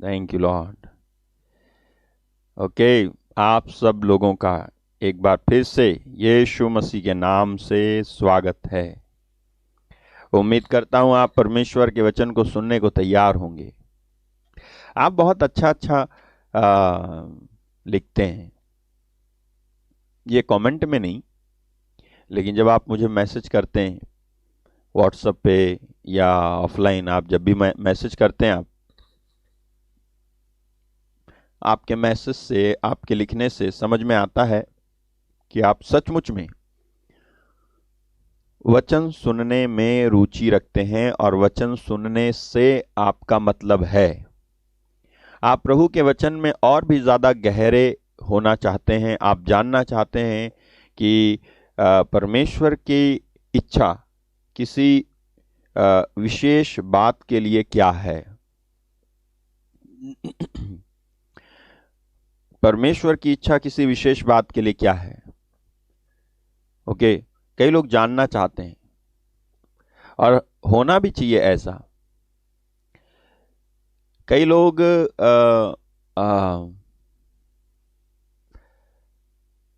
Thank you Lord. Okay, आप सब लोगों का एक बार फिर से यीशु मसीह के नाम से स्वागत है। उम्मीद करता हूं आप परमेश्वर के वचन को सुनने को तैयार होंगे। आप बहुत अच्छा लिखते हैं, ये कमेंट में नहीं, लेकिन जब आप मुझे मैसेज करते हैं व्हाट्सएप पे या ऑफलाइन, आप जब भी मैसेज करते हैं, आपके मैसेज से, आपके लिखने से समझ में आता है कि आप सचमुच में वचन सुनने में रुचि रखते हैं और वचन सुनने से आपका मतलब है आप प्रभु के वचन में और भी ज़्यादा गहरे होना चाहते हैं। आप जानना चाहते हैं कि परमेश्वर की इच्छा किसी विशेष बात के लिए क्या है। परमेश्वर की इच्छा किसी विशेष बात के लिए क्या है। ओके, कई लोग जानना चाहते हैं और होना भी चाहिए ऐसा। कई लोग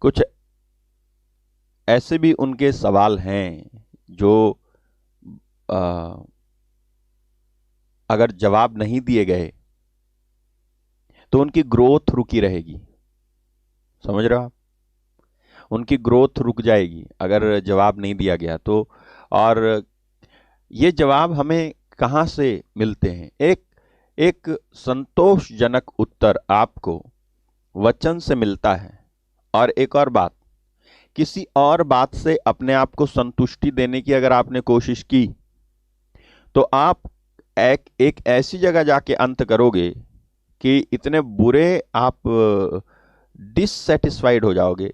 कुछ ऐसे भी उनके सवाल हैं जो अगर जवाब नहीं दिए गए तो उनकी ग्रोथ रुकी रहेगी। समझ रहे हो आप? उनकी ग्रोथ रुक जाएगी अगर जवाब नहीं दिया गया तो। और ये जवाब हमें कहाँ से मिलते हैं? एक संतोषजनक उत्तर आपको वचन से मिलता है। और एक और बात, किसी और बात से अपने आप को संतुष्टि देने की अगर आपने कोशिश की तो आप एक ऐसी जगह जाके अंत करोगे कि इतने बुरे आप डिससेटिस्फाइड हो जाओगे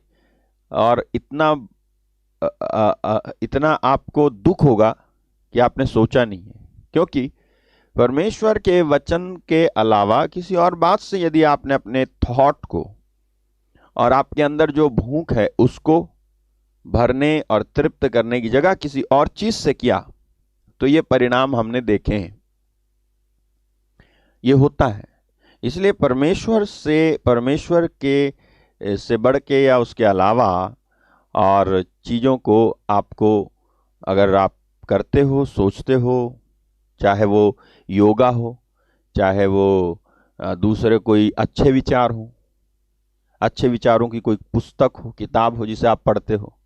और इतना आपको दुख होगा कि आपने सोचा नहीं है। क्योंकि परमेश्वर के वचन के अलावा किसी और बात से यदि आपने अपने थॉट को और आपके अंदर जो भूख है उसको भरने और तृप्त करने की जगह किसी और चीज से किया तो ये परिणाम हमने देखे हैं, ये होता है। इसलिए परमेश्वर के से बढ़ के या उसके अलावा और चीज़ों को आपको अगर आप करते हो, सोचते हो, चाहे वो योगा हो, चाहे वो दूसरे कोई अच्छे विचार हो, अच्छे विचारों की कोई पुस्तक हो, किताब हो जिसे आप पढ़ते हो,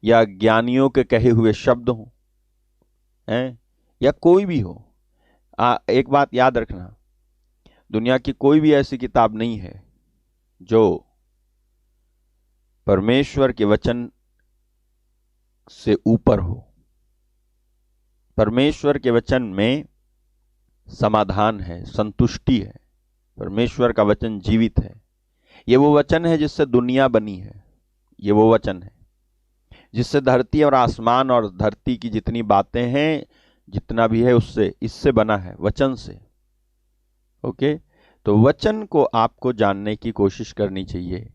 या ज्ञानियों के कहे हुए शब्द हो, हैं, या कोई भी हो, एक बात याद रखना, दुनिया की कोई भी ऐसी किताब नहीं है जो परमेश्वर के वचन से ऊपर हो। परमेश्वर के वचन में समाधान है, संतुष्टि है। परमेश्वर का वचन जीवित है। ये वो वचन है जिससे दुनिया बनी है। ये वो वचन है जिससे धरती और आसमान और धरती की जितनी बातें हैं, जितना भी है, उससे, इससे बना है, वचन से। ओके, तो वचन को आपको जानने की कोशिश करनी चाहिए,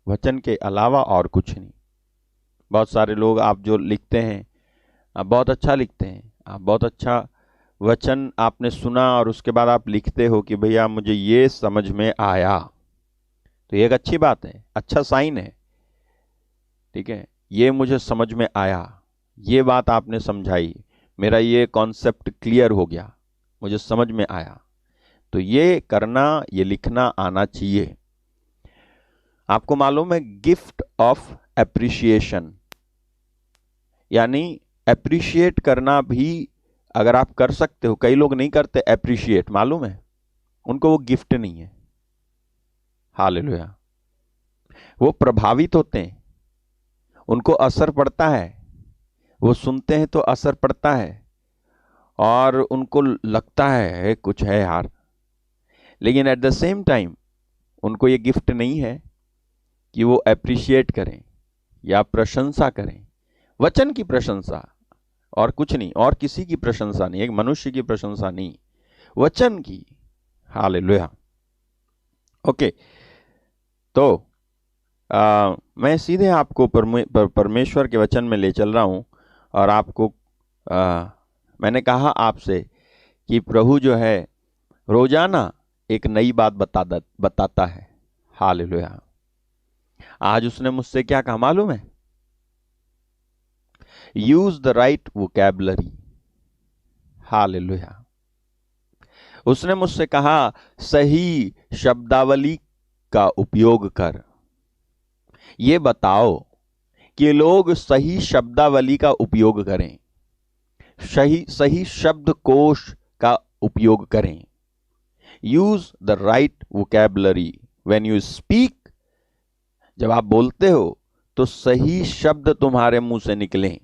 वचन के अलावा और कुछ नहीं। बहुत सारे लोग आप जो लिखते हैं, आप बहुत अच्छा लिखते हैं, आप बहुत अच्छा वचन आपने सुना और उसके बाद आप लिखते हो कि भैया मुझे ये समझ में आया, तो ये एक अच्छी बात है, अच्छा साइन है। ठीक है, ये मुझे समझ में आया, ये बात आपने समझाई, मेरा ये कॉन्सेप्ट क्लियर हो गया, मुझे समझ में आया। तो ये करना, ये लिखना आना चाहिए। आपको मालूम है, गिफ्ट ऑफ एप्रिशिएशन, यानी एप्रिशिएट करना भी अगर आप कर सकते हो, कई लोग नहीं करते एप्रिशिएट, मालूम है, उनको वो गिफ्ट नहीं है। हालेलुया। वो प्रभावित होते हैं, उनको असर पड़ता है, वो सुनते हैं तो असर पड़ता है और उनको लगता है कुछ है यार, लेकिन एट द सेम टाइम उनको ये गिफ्ट नहीं है कि वो एप्रिशिएट करें या प्रशंसा करें। वचन की प्रशंसा और कुछ नहीं, और किसी की प्रशंसा नहीं, एक मनुष्य की प्रशंसा नहीं, वचन की। हालेलुया। ओके, तो मैं सीधे आपको परमेश्वर के वचन में ले चल रहा हूं और आपको मैंने कहा आपसे कि प्रभु जो है रोजाना एक नई बात बताता है। हालेलुया। आज उसने मुझसे क्या कहा मालूम है? Use the right vocabulary. Hallelujah. उसने मुझसे कहा सही शब्दावली का उपयोग कर। ये बताओ कि लोग सही शब्दावली का उपयोग करें, सही सही शब्दकोश का उपयोग करें। Use the right vocabulary when you speak. जब आप बोलते हो तो सही शब्द तुम्हारे मुंह से निकलें,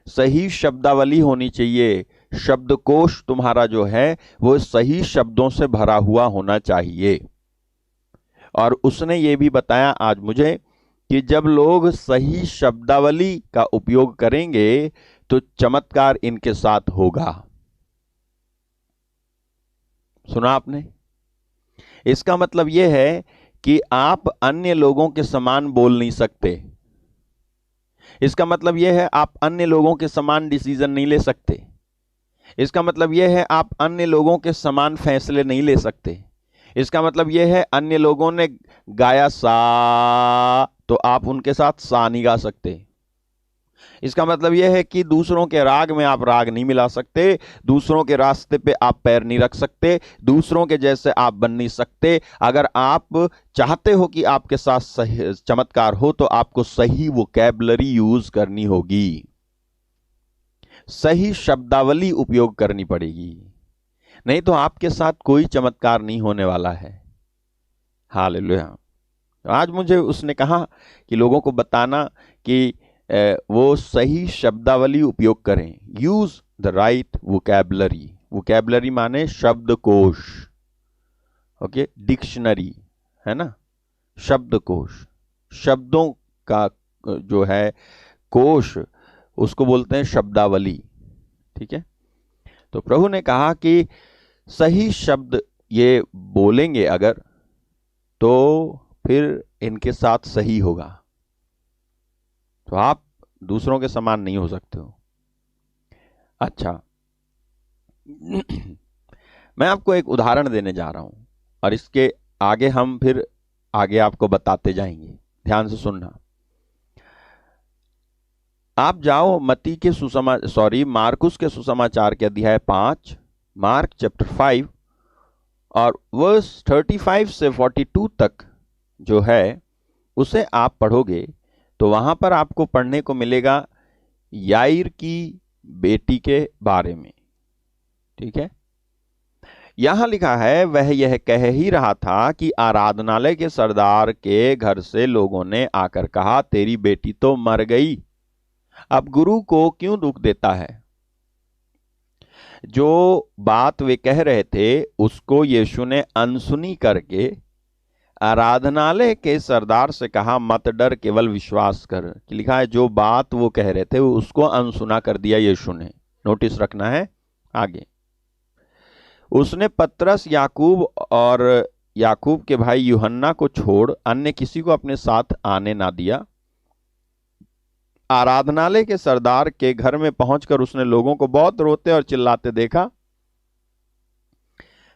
सही शब्दावली होनी चाहिए। शब्दकोश तुम्हारा जो है वो सही शब्दों से भरा हुआ होना चाहिए। और उसने ये भी बताया आज मुझे कि जब लोग सही शब्दावली का उपयोग करेंगे तो चमत्कार इनके साथ होगा। सुना आपने? इसका मतलब यह है कि आप अन्य लोगों के समान बोल नहीं सकते। इसका मतलब यह है आप अन्य लोगों के समान डिसीजन नहीं ले सकते। इसका मतलब यह है आप अन्य लोगों के समान फैसले नहीं ले सकते। इसका मतलब यह है अन्य लोगों ने गाया सा तो आप उनके साथ सा नहीं गा सकते। इसका मतलब यह है कि दूसरों के राग में आप राग नहीं मिला सकते, दूसरों के रास्ते पे आप पैर नहीं रख सकते, दूसरों के जैसे आप बन नहीं सकते। अगर आप चाहते हो कि आपके साथ सही चमत्कार हो तो आपको सही वोकैबुलरी यूज करनी होगी, सही शब्दावली उपयोग करनी पड़ेगी, नहीं तो आपके साथ कोई चमत्कार नहीं होने वाला है। हालेलुया। आज मुझे उसने कहा कि लोगों को बताना कि वो सही शब्दावली उपयोग करें। Use the right vocabulary. Vocabulary माने शब्दकोश, ओके, डिक्शनरी है ना, शब्दकोश, शब्दों का जो है कोश, उसको बोलते हैं शब्दावली। ठीक है। तो प्रभु ने कहा कि सही शब्द ये बोलेंगे अगर, तो फिर इनके साथ सही होगा। तो आप दूसरों के समान नहीं हो सकते हो। अच्छा, मैं आपको एक उदाहरण देने जा रहा हूं और इसके आगे हम फिर आगे आपको बताते जाएंगे। ध्यान से सुनना। आप जाओ मत्ती के मार्कुस के सुसमाचार के अध्याय 5, मार्क चैप्टर 5 और वर्स 35 से 42 तक जो है उसे आप पढ़ोगे तो वहां पर आपको पढ़ने को मिलेगा याईर की बेटी के बारे में। ठीक है। यहां लिखा है, वह यह कह ही रहा था कि आराधनालय के सरदार के घर से लोगों ने आकर कहा, तेरी बेटी तो मर गई, अब गुरु को क्यों दुख देता है। जो बात वे कह रहे थे उसको यीशु ने अनसुनी करके आराधनालय के सरदार से कहा, मत डर, केवल विश्वास कर। कि लिखा है जो बात वो कह रहे थे उसको अनसुना कर दिया यीशु ने। नोटिस रखना है आगे। उसने पतरस, याकूब और याकूब के भाई यूहन्ना को छोड़ अन्य किसी को अपने साथ आने ना दिया। आराधनालय के सरदार के घर में पहुंचकर उसने लोगों को बहुत रोते और चिल्लाते देखा।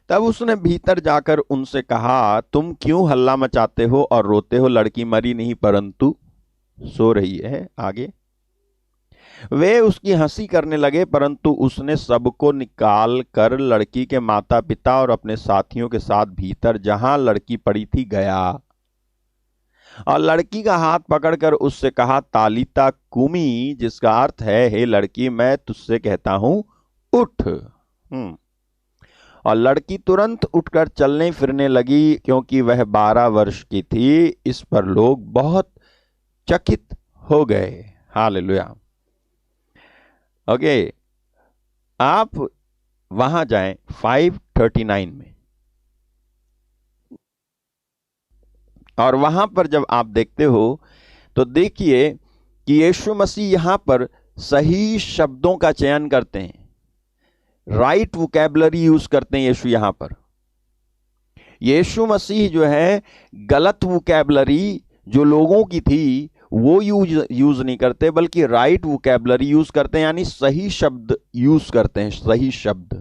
तब उसने भीतर जाकर उनसे कहा, तुम क्यों हल्ला मचाते हो और रोते हो? लड़की मरी नहीं परंतु सो रही है। आगे। वे उसकी हंसी करने लगे, परंतु उसने सबको निकाल कर लड़की के माता पिता और अपने साथियों के साथ भीतर जहां लड़की पड़ी थी गया और लड़की का हाथ पकड़कर उससे कहा, तालिता कुमी, जिसका अर्थ है, हे लड़की, मैं तुझसे कहता हूं, उठ। और लड़की तुरंत उठकर चलने फिरने लगी, क्योंकि वह 12 वर्ष की थी। इस पर लोग बहुत चकित हो गए। हालेलुया। ओके, आप वहां जाएं 539 में, और वहां पर जब आप देखते हो तो देखिए कि यीशु मसीह यहां पर सही शब्दों का चयन करते हैं, राइट वोकैबुलरी यूज करते हैं। यीशु यहां पर, यीशु मसीह जो है गलत वोकैबुलरी जो लोगों की थी वो यूज नहीं करते, बल्कि राइट वोकैबुलरी यूज करते हैं, यानी सही शब्द यूज करते हैं, सही शब्द।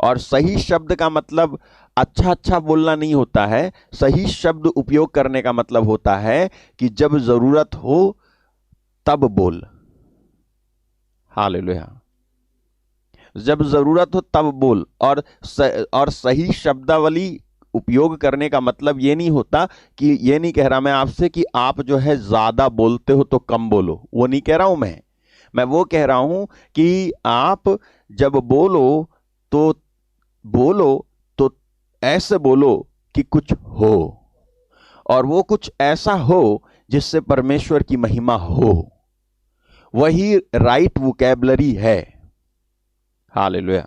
और सही शब्द का मतलब अच्छा अच्छा बोलना नहीं होता है। सही शब्द उपयोग करने का मतलब होता है कि जब जरूरत हो तब बोल। हालेलुया। जब जरूरत हो तब बोल। और सही शब्दावली उपयोग करने का मतलब ये नहीं होता कि, ये नहीं कह रहा मैं आपसे कि आप जो है ज्यादा बोलते हो तो कम बोलो, वो नहीं कह रहा हूं मैं वो कह रहा हूं कि आप जब तो बोलो तो ऐसे बोलो कि कुछ हो, और वो कुछ ऐसा हो जिससे परमेश्वर की महिमा हो। वही राइट वोकैबुलरी है। हालेलुया।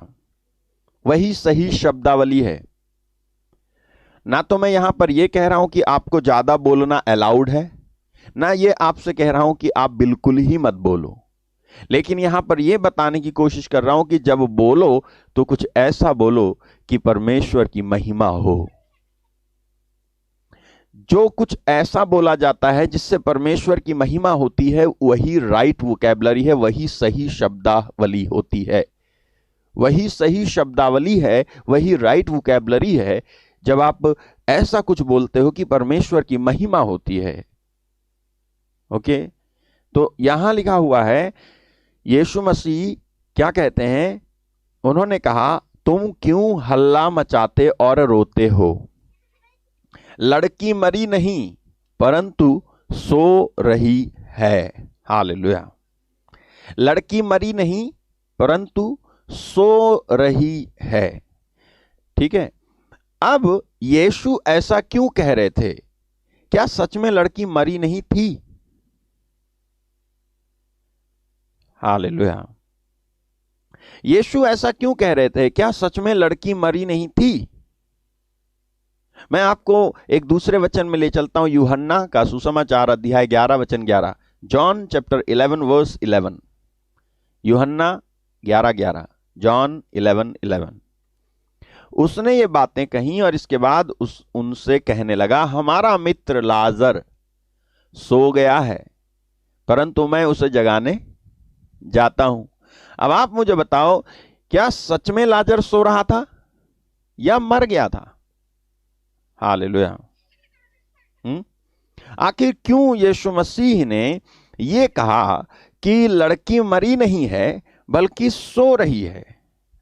वही सही शब्दावली है। ना तो मैं यहां पर यह कह रहा हूं कि आपको ज्यादा बोलना अलाउड है, ना ये आपसे कह रहा हूं कि आप बिल्कुल ही मत बोलो, लेकिन यहां पर यह बताने की कोशिश कर रहा हूं कि जब बोलो तो कुछ ऐसा बोलो कि परमेश्वर की महिमा हो। जो कुछ ऐसा बोला जाता है जिससे परमेश्वर की महिमा होती है, वही राइट वोकैबुलरी है, वही सही शब्दावली होती है। वही सही शब्दावली है, वही राइट वोकैबुलरी है जब आप ऐसा कुछ बोलते हो कि परमेश्वर की महिमा होती है। ओके, तो यहां लिखा हुआ है, यीशु मसीह क्या कहते हैं? उन्होंने कहा, तुम क्यों हल्ला मचाते और रोते हो? लड़की मरी नहीं परंतु सो रही है। हालेलुया। लड़की मरी नहीं परंतु सो रही है। ठीक है। अब यीशु ऐसा क्यों कह रहे थे? क्या सच में लड़की मरी नहीं थी? हालेलुया। यीशु ऐसा क्यों कह रहे थे? क्या सच में लड़की मरी नहीं थी? मैं आपको एक दूसरे वचन में ले चलता हूं, यूहन्ना का सुसमाचार अध्याय 11 वचन 11। John chapter 11 verse 11। यूहन्ना 11:11, जॉन 11:11। उसने ये बातें कही और इसके बाद उनसे कहने लगा, हमारा मित्र लाजर सो गया है, परंतु मैं उसे जगाने जाता हूं। अब आप मुझे बताओ, क्या सच में लाजर सो रहा था या मर गया था? हालेलुया। आखिर क्यों यीशु मसीह ने यह कहा कि लड़की मरी नहीं है बल्कि सो रही है?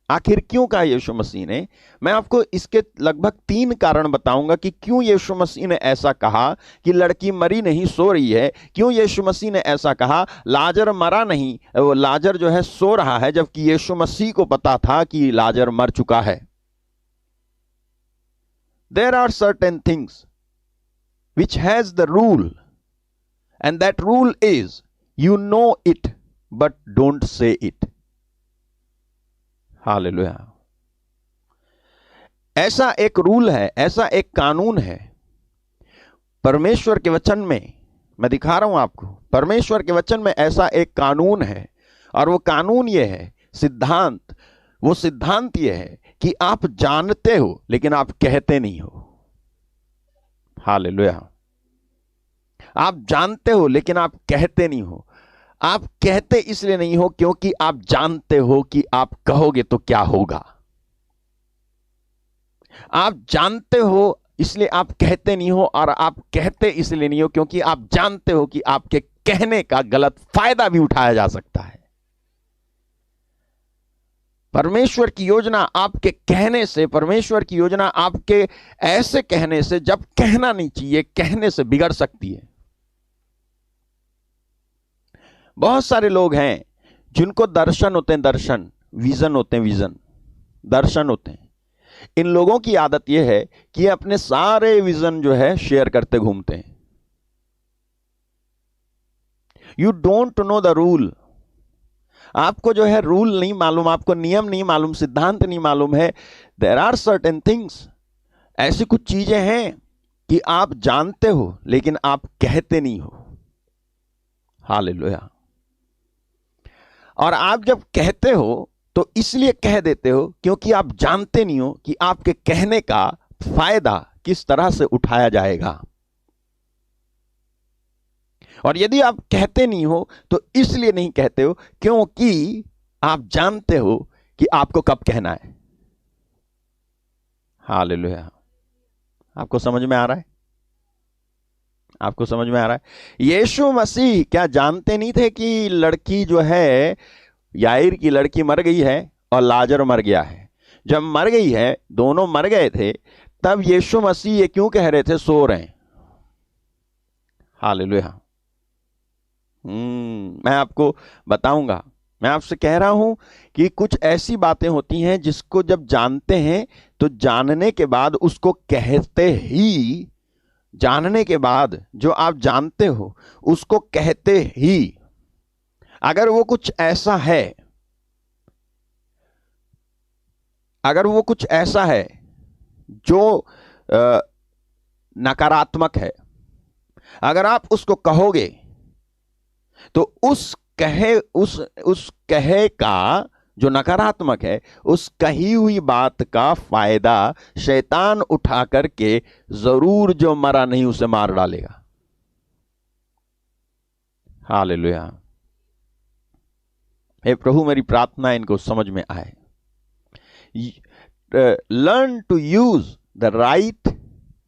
आखिर क्यों कहा यीशु मसीह ने? मैं आपको इसके लगभग 3 कारण बताऊंगा कि क्यों यीशु मसीह ने ऐसा कहा कि लड़की मरी नहीं सो रही है। क्यों यीशु मसीह ने ऐसा कहा लाजर मरा नहीं, वो लाजर जो है सो रहा है, जबकि यीशु मसीह को पता था कि लाजर मर चुका है। There are certain things which has the rule, and that rule is you know it but don't say it. Hallelujah. ऐसा एक रूल है, ऐसा एक कानून है परमेश्वर के वचन में। मैं दिखा रहा हूं आपको, परमेश्वर के वचन में ऐसा एक कानून है, और वो कानून ये है, सिद्धांत, वो सिद्धांत ये है कि आप जानते हो लेकिन आप कहते नहीं हो। हालेलुया। आप जानते हो लेकिन आप कहते नहीं हो। आप कहते इसलिए नहीं हो क्योंकि आप जानते हो कि आप कहोगे तो क्या होगा। आप जानते हो इसलिए आप कहते नहीं हो, और आप कहते इसलिए नहीं हो क्योंकि आप जानते हो कि आपके कहने का गलत फायदा भी उठाया जा सकता है। परमेश्वर की योजना आपके कहने से, परमेश्वर की योजना आपके ऐसे कहने से, जब कहना नहीं चाहिए, कहने से बिगड़ सकती है। बहुत सारे लोग हैं जिनको दर्शन होते हैं, दर्शन, विजन होते हैं, विजन, दर्शन होते हैं। इन लोगों की आदत यह है कि अपने सारे विजन जो है शेयर करते घूमते हैं। You don't know the rule. आपको जो है रूल नहीं मालूम, आपको नियम नहीं मालूम, सिद्धांत नहीं मालूम है। देयर आर सर्टेन थिंग्स, ऐसी कुछ चीजें हैं कि आप जानते हो लेकिन आप कहते नहीं हो। हालेलुया। और आप जब कहते हो तो इसलिए कह देते हो क्योंकि आप जानते नहीं हो कि आपके कहने का फायदा किस तरह से उठाया जाएगा। और यदि आप कहते नहीं हो तो इसलिए नहीं कहते हो क्योंकि आप जानते हो कि आपको कब कहना है। हालेलुया। आपको समझ में आ रहा है? आपको समझ में आ रहा है? यीशु मसीह क्या जानते नहीं थे कि लड़की जो है, याईर की लड़की मर गई है और लाजर मर गया है? जब मर गई है, दोनों मर गए थे, तब यीशु मसीह ये क्यों कह रहे थे सो रहे हैं? हालेलुया। मैं आपको बताऊंगा। मैं आपसे कह रहा हूं कि कुछ ऐसी बातें होती हैं जिसको जब जानते हैं तो जानने के बाद उसको कहते ही, जानने के बाद जो आप जानते हो उसको कहते ही, अगर वो कुछ ऐसा है, अगर वो कुछ ऐसा है जो नकारात्मक है, अगर आप उसको कहोगे तो उस कहे का जो नकारात्मक है, उस कही हुई बात का फायदा शैतान उठा करके जरूर जो मरा नहीं उसे मार डालेगा। हालेलुया। हे प्रभु, मेरी प्रार्थना इनको समझ में आए। Learn to use the right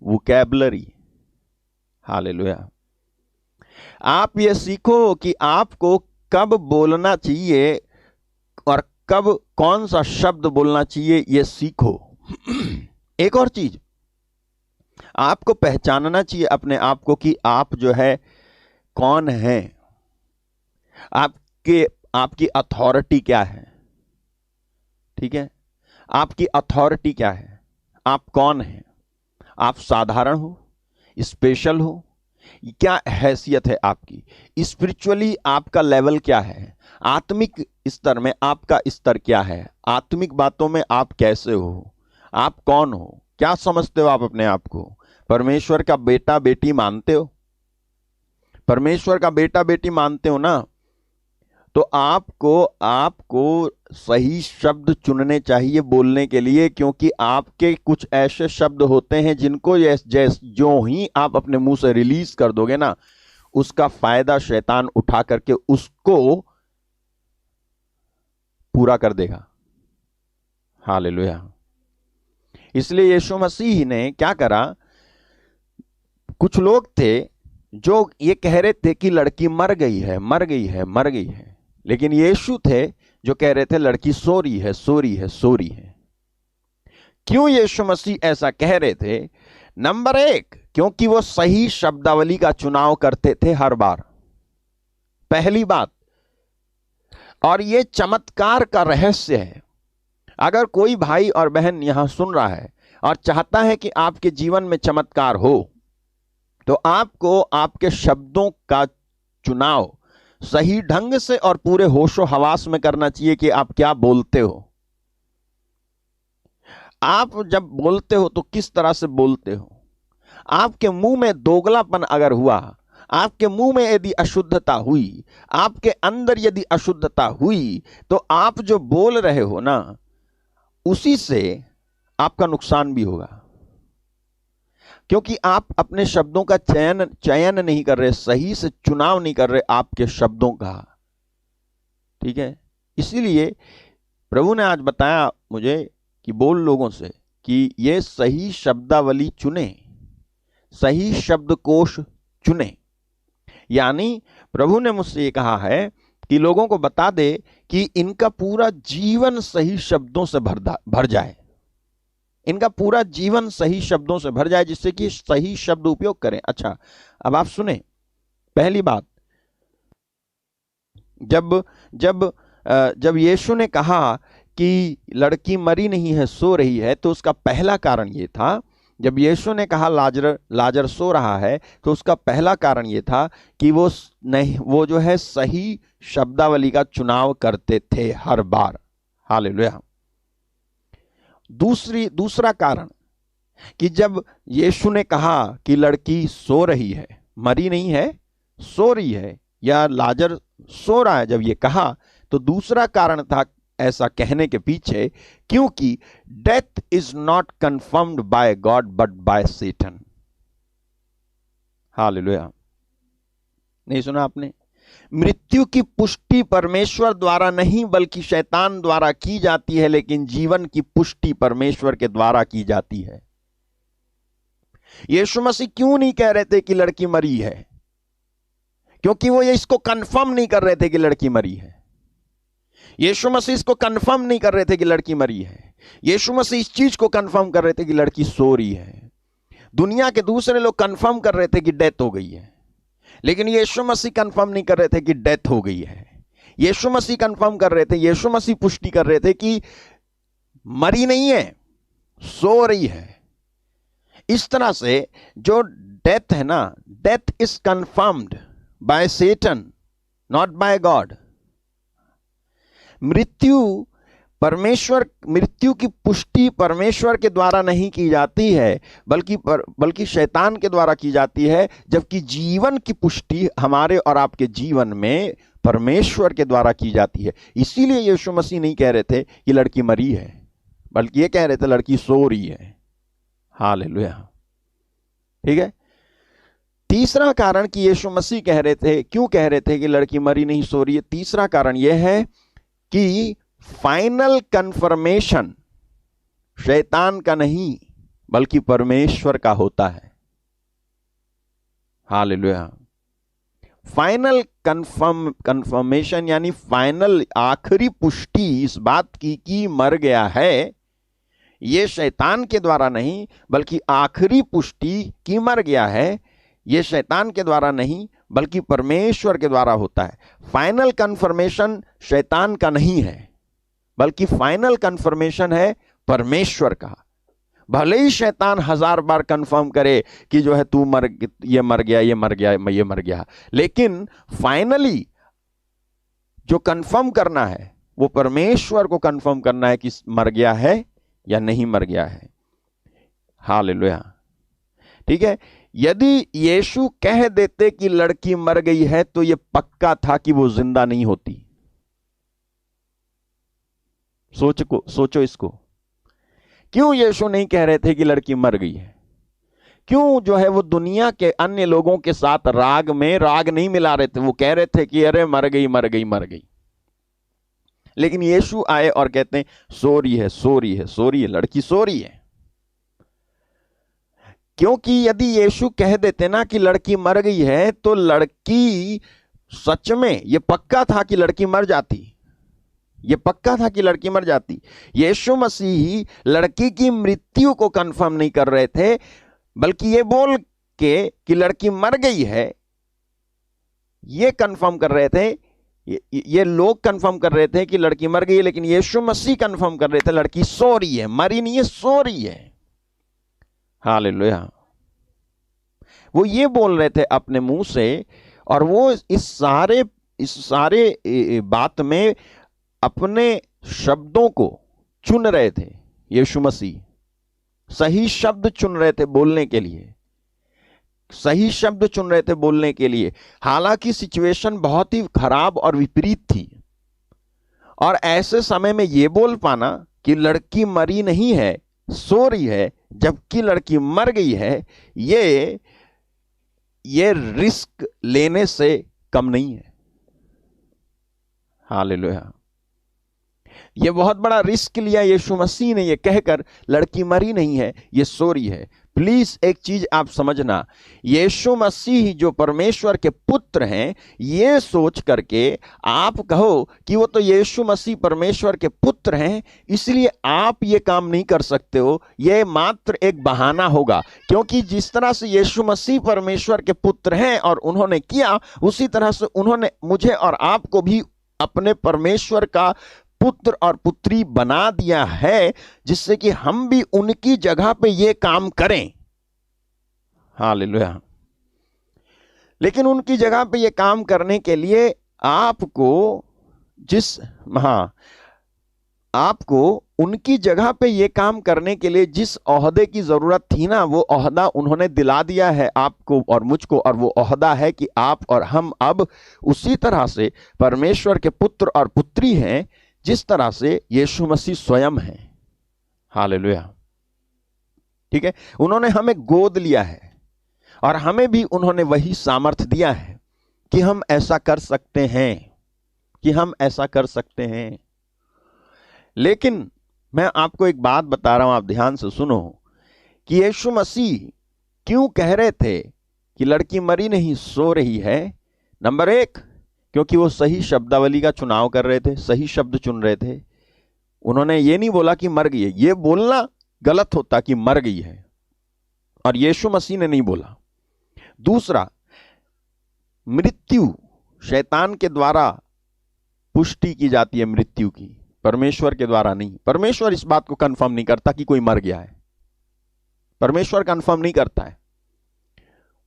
vocabulary. Hallelujah. आप ये सीखो कि आपको कब बोलना चाहिए और कब कौन सा शब्द बोलना चाहिए, ये सीखो। एक और चीज, आपको पहचानना चाहिए अपने आप को कि आप जो है कौन है, आपकी अथॉरिटी क्या है। ठीक है, आपकी अथॉरिटी क्या है, आप कौन हैं? आप साधारण हो, स्पेशल हो, क्या हैसियत है आपकी? स्पिरिचुअली आपका लेवल क्या है? आत्मिक स्तर में आपका स्तर क्या है? आत्मिक बातों में आप कैसे हो? आप कौन हो? क्या समझते हो आप अपने आप को? परमेश्वर का बेटा बेटी मानते हो? परमेश्वर का बेटा बेटी मानते हो ना? तो आपको सही शब्द चुनने चाहिए बोलने के लिए, क्योंकि आपके कुछ ऐसे शब्द होते हैं जिनको जो ही आप अपने मुंह से रिलीज कर दोगे ना, उसका फायदा शैतान उठा करके उसको पूरा कर देगा। हालेलुया। इसलिए यीशु मसीह ने क्या करा, कुछ लोग थे जो ये कह रहे थे कि लड़की मर गई है, मर गई है, मर गई है, लेकिन यीशु थे जो कह रहे थे लड़की सो रही है, सो रही है, सो रही है। क्यों यीशु मसीह ऐसा कह रहे थे? नंबर एक, क्योंकि वो सही शब्दावली का चुनाव करते थे हर बार, पहली बात। और ये चमत्कार का रहस्य है। अगर कोई भाई और बहन यहां सुन रहा है और चाहता है कि आपके जीवन में चमत्कार हो, तो आपको आपके शब्दों का चुनाव सही ढंग से और पूरे होशो हवास में करना चाहिए कि आप क्या बोलते हो। आप जब बोलते हो तो किस तरह से बोलते हो? आपके मुंह में दोगलापन अगर हुआ, आपके मुंह में यदि अशुद्धता हुई, आपके अंदर यदि अशुद्धता हुई, तो आप जो बोल रहे हो ना, उसी से आपका नुकसान भी होगा, क्योंकि आप अपने शब्दों का चयन नहीं कर रहे, सही से चुनाव नहीं कर रहे आपके शब्दों का। ठीक है, इसीलिए प्रभु ने आज बताया मुझे कि बोल लोगों से कि ये सही शब्दावली चुने, सही शब्दकोश चुने। यानी प्रभु ने मुझसे ये कहा है कि लोगों को बता दे कि इनका पूरा जीवन सही शब्दों से भर जाए, इनका पूरा जीवन सही शब्दों से भर जाए, जिससे कि सही शब्द उपयोग करें। अच्छा, अब आप सुने। पहली बात, जब यीशु ने कहा कि लड़की मरी नहीं है, सो रही है, तो उसका पहला कारण ये था। जब यीशु ने कहा लाजर सो रहा है, तो उसका पहला कारण ये था कि वो जो है सही शब्दावली का चुनाव करते थे हर बार। हालेलुया। दूसरा कारण कि जब यीशु ने कहा कि लड़की सो रही है, मरी नहीं है, सो रही है, या लाजर सो रहा है, जब ये कहा, तो दूसरा कारण था ऐसा कहने के पीछे, क्योंकि death is not confirmed by God but by Satan. Hallelujah. नहीं सुना आपने? मृत्यु की पुष्टि परमेश्वर द्वारा नहीं बल्कि शैतान द्वारा की जाती है, लेकिन जीवन की पुष्टि परमेश्वर के द्वारा की जाती है। यीशु मसीह क्यों नहीं कह रहे थे कि लड़की मरी है? क्योंकि वो ये इसको कंफर्म नहीं कर रहे थे कि लड़की मरी है। यीशु मसीह इसको कंफर्म नहीं कर रहे थे कि लड़की मरी है। यीशु मसीह इस चीज को कंफर्म कर रहे थे कि लड़की सो रही है। दुनिया के दूसरे लोग कंफर्म कर रहे थे कि डेथ हो गई है, लेकिन यीशु मसीह कंफर्म नहीं कर रहे थे कि डेथ हो गई है। यीशु मसीह कंफर्म कर रहे थे, यीशु मसीह पुष्टि कर रहे थे कि मरी नहीं है, सो रही है। इस तरह से जो डेथ है ना, death is confirmed by Satan, not by God. मृत्यु की पुष्टि परमेश्वर के द्वारा नहीं की जाती है, बल्कि शैतान के द्वारा की जाती है, जबकि जीवन की पुष्टि हमारे और आपके जीवन में परमेश्वर के द्वारा की जाती है। इसीलिए यीशु मसीह नहीं कह रहे थे कि लड़की मरी है, बल्कि ये कह रहे थे लड़की सो रही है। हालेलुया। ठीक है। तीसरा कारण कि यीशु मसीह क्यों कह रहे थे कि लड़की मरी नहीं सो रही है, तीसरा कारण यह है कि फाइनल कंफर्मेशन शैतान का नहीं बल्कि परमेश्वर का होता है। हालेलुया। फाइनल कंफर्मेशन यानी फाइनल आखिरी पुष्टि इस बात की कि मर गया है, यह शैतान के द्वारा नहीं बल्कि आखिरी पुष्टि कि मर गया है, यह शैतान के द्वारा नहीं बल्कि परमेश्वर के द्वारा होता है। फाइनल कंफर्मेशन शैतान का नहीं है, बल्कि फाइनल कंफर्मेशन है परमेश्वर का। भले ही शैतान 1000 बार कंफर्म करे कि जो है तू ये मर गया, लेकिन फाइनली जो कंफर्म करना है वो परमेश्वर को कंफर्म करना है कि मर गया है या नहीं मर गया है। हालेलुया। ठीक है। यदि यीशु कह देते कि लड़की मर गई है तो यह पक्का था कि वो जिंदा नहीं होती। सोचो इसको। क्यों यीशु नहीं कह रहे थे कि लड़की मर गई है? क्यों जो है वो दुनिया के अन्य लोगों के साथ राग नहीं मिला रहे थे? वो कह रहे थे कि अरे मर गई। लेकिन यीशु आए और कहते हैं सो रही है, लड़की सो रही है। क्योंकि यदि यीशु कह देते ना कि लड़की मर गई है तो लड़की सच में ये पक्का था कि लड़की मर जाती। यीशु मसीह लड़की की मृत्यु को कंफर्म नहीं कर रहे थे, बल्कि ये बोल के कि लड़की मर गई है ये कंफर्म कर रहे थे। ये लोग कंफर्म कर रहे थे कि लड़की मर गई है, लेकिन यीशु मसीह कंफर्म कर रहे थे लड़की सो रही है, मरी नहीं है, सो रही है। हालेलुया। वो ये बोल रहे थे अपने मुंह से, और वो इस सारे बात में अपने शब्दों को चुन रहे थे। यीशु मसीह सही शब्द चुन रहे थे बोलने के लिए, हालांकि सिचुएशन बहुत ही खराब और विपरीत थी। और ऐसे समय में यह बोल पाना कि लड़की मरी नहीं है, सो रही है, जबकि लड़की मर गई है, ये रिस्क लेने से कम नहीं है। हालेलुया। ये बहुत बड़ा रिस्क लिया यीशु मसीह ने, ये कहकर लड़की मरी नहीं है, ये सो रही है। प्लीज एक चीज आप समझना, यीशु मसीह जो परमेश्वर के पुत्र हैं, ये सोच करके आप कहो कि वो तो यीशु मसीह परमेश्वर के पुत्र हैं इसलिए आप ये काम नहीं कर सकते हो, ये मात्र एक बहाना होगा। क्योंकि जिस तरह से यीशु मसीह परमेश्वर के पुत्र हैं और उन्होंने किया, उसी तरह से उन्होंने मुझे और आपको भी अपने परमेश्वर का पुत्र और पुत्री बना दिया है, जिससे कि हम भी उनकी जगह पे ये काम करें। हालेलुया। लेकिन उनकी जगह पे ये काम करने के लिए आपको उनकी जगह पे ये काम करने के लिए जिस ओहदे की जरूरत थी ना, वो ओहदा उन्होंने दिला दिया है आपको और मुझको, और वो ओहदा है कि आप और हम अब उसी तरह से परमेश्वर के पुत्र और पुत्री हैं जिस तरह से यीशु मसीह स्वयं है। हालेलुया। ठीक है। उन्होंने हमें गोद लिया है और हमें भी उन्होंने वही सामर्थ्य दिया है कि हम ऐसा कर सकते हैं, कि हम ऐसा कर सकते हैं। लेकिन मैं आपको एक बात बता रहा हूं, आप ध्यान से सुनो, कि यीशु मसीह क्यों कह रहे थे कि लड़की मरी नहीं सो रही है। नंबर एक, क्योंकि वो सही शब्दावली का चुनाव कर रहे थे, सही शब्द चुन रहे थे। उन्होंने ये नहीं बोला कि मर गई है, ये बोलना गलत होता कि मर गई है, और यीशु मसीह ने नहीं बोला। दूसरा, मृत्यु शैतान के द्वारा पुष्टि की जाती है, मृत्यु की, परमेश्वर के द्वारा नहीं। परमेश्वर इस बात को कंफर्म नहीं करता कि कोई मर गया है, परमेश्वर कंफर्म नहीं करता है।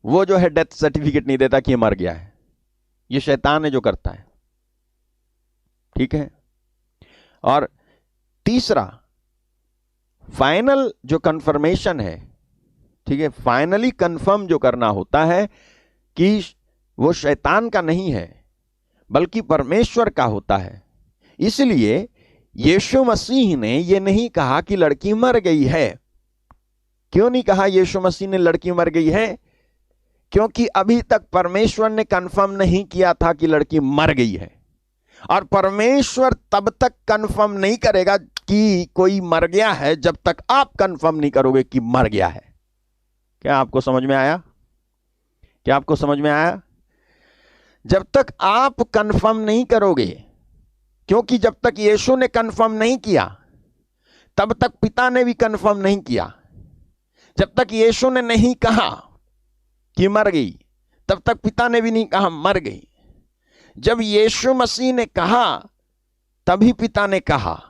वो जो है डेथ सर्टिफिकेट नहीं देता कि ये मर गया है, ये शैतान है जो करता है। ठीक है। और तीसरा, फाइनल जो कंफर्मेशन है, ठीक है, फाइनली कंफर्म जो करना होता है कि वो शैतान का नहीं है बल्कि परमेश्वर का होता है। इसलिए यीशु मसीह ने ये नहीं कहा कि लड़की मर गई है। क्यों नहीं कहा यीशु मसीह ने लड़की मर गई है? क्योंकि अभी तक परमेश्वर ने कंफर्म नहीं किया था कि लड़की मर गई है, और परमेश्वर तब तक कंफर्म नहीं करेगा कि कोई मर गया है जब तक आप कंफर्म नहीं करोगे कि मर गया है। क्या आपको समझ में आया? क्या आपको समझ में आया? जब तक आप कंफर्म नहीं करोगे, क्योंकि जब तक यीशु ने कंफर्म नहीं किया तब तक पिता ने भी कंफर्म नहीं किया। जब तक यीशु ने नहीं कहा कि मर गई तब तक पिता ने भी नहीं कहा मर गई। जब यीशु मसीह ने कहा तभी पिता ने कहा।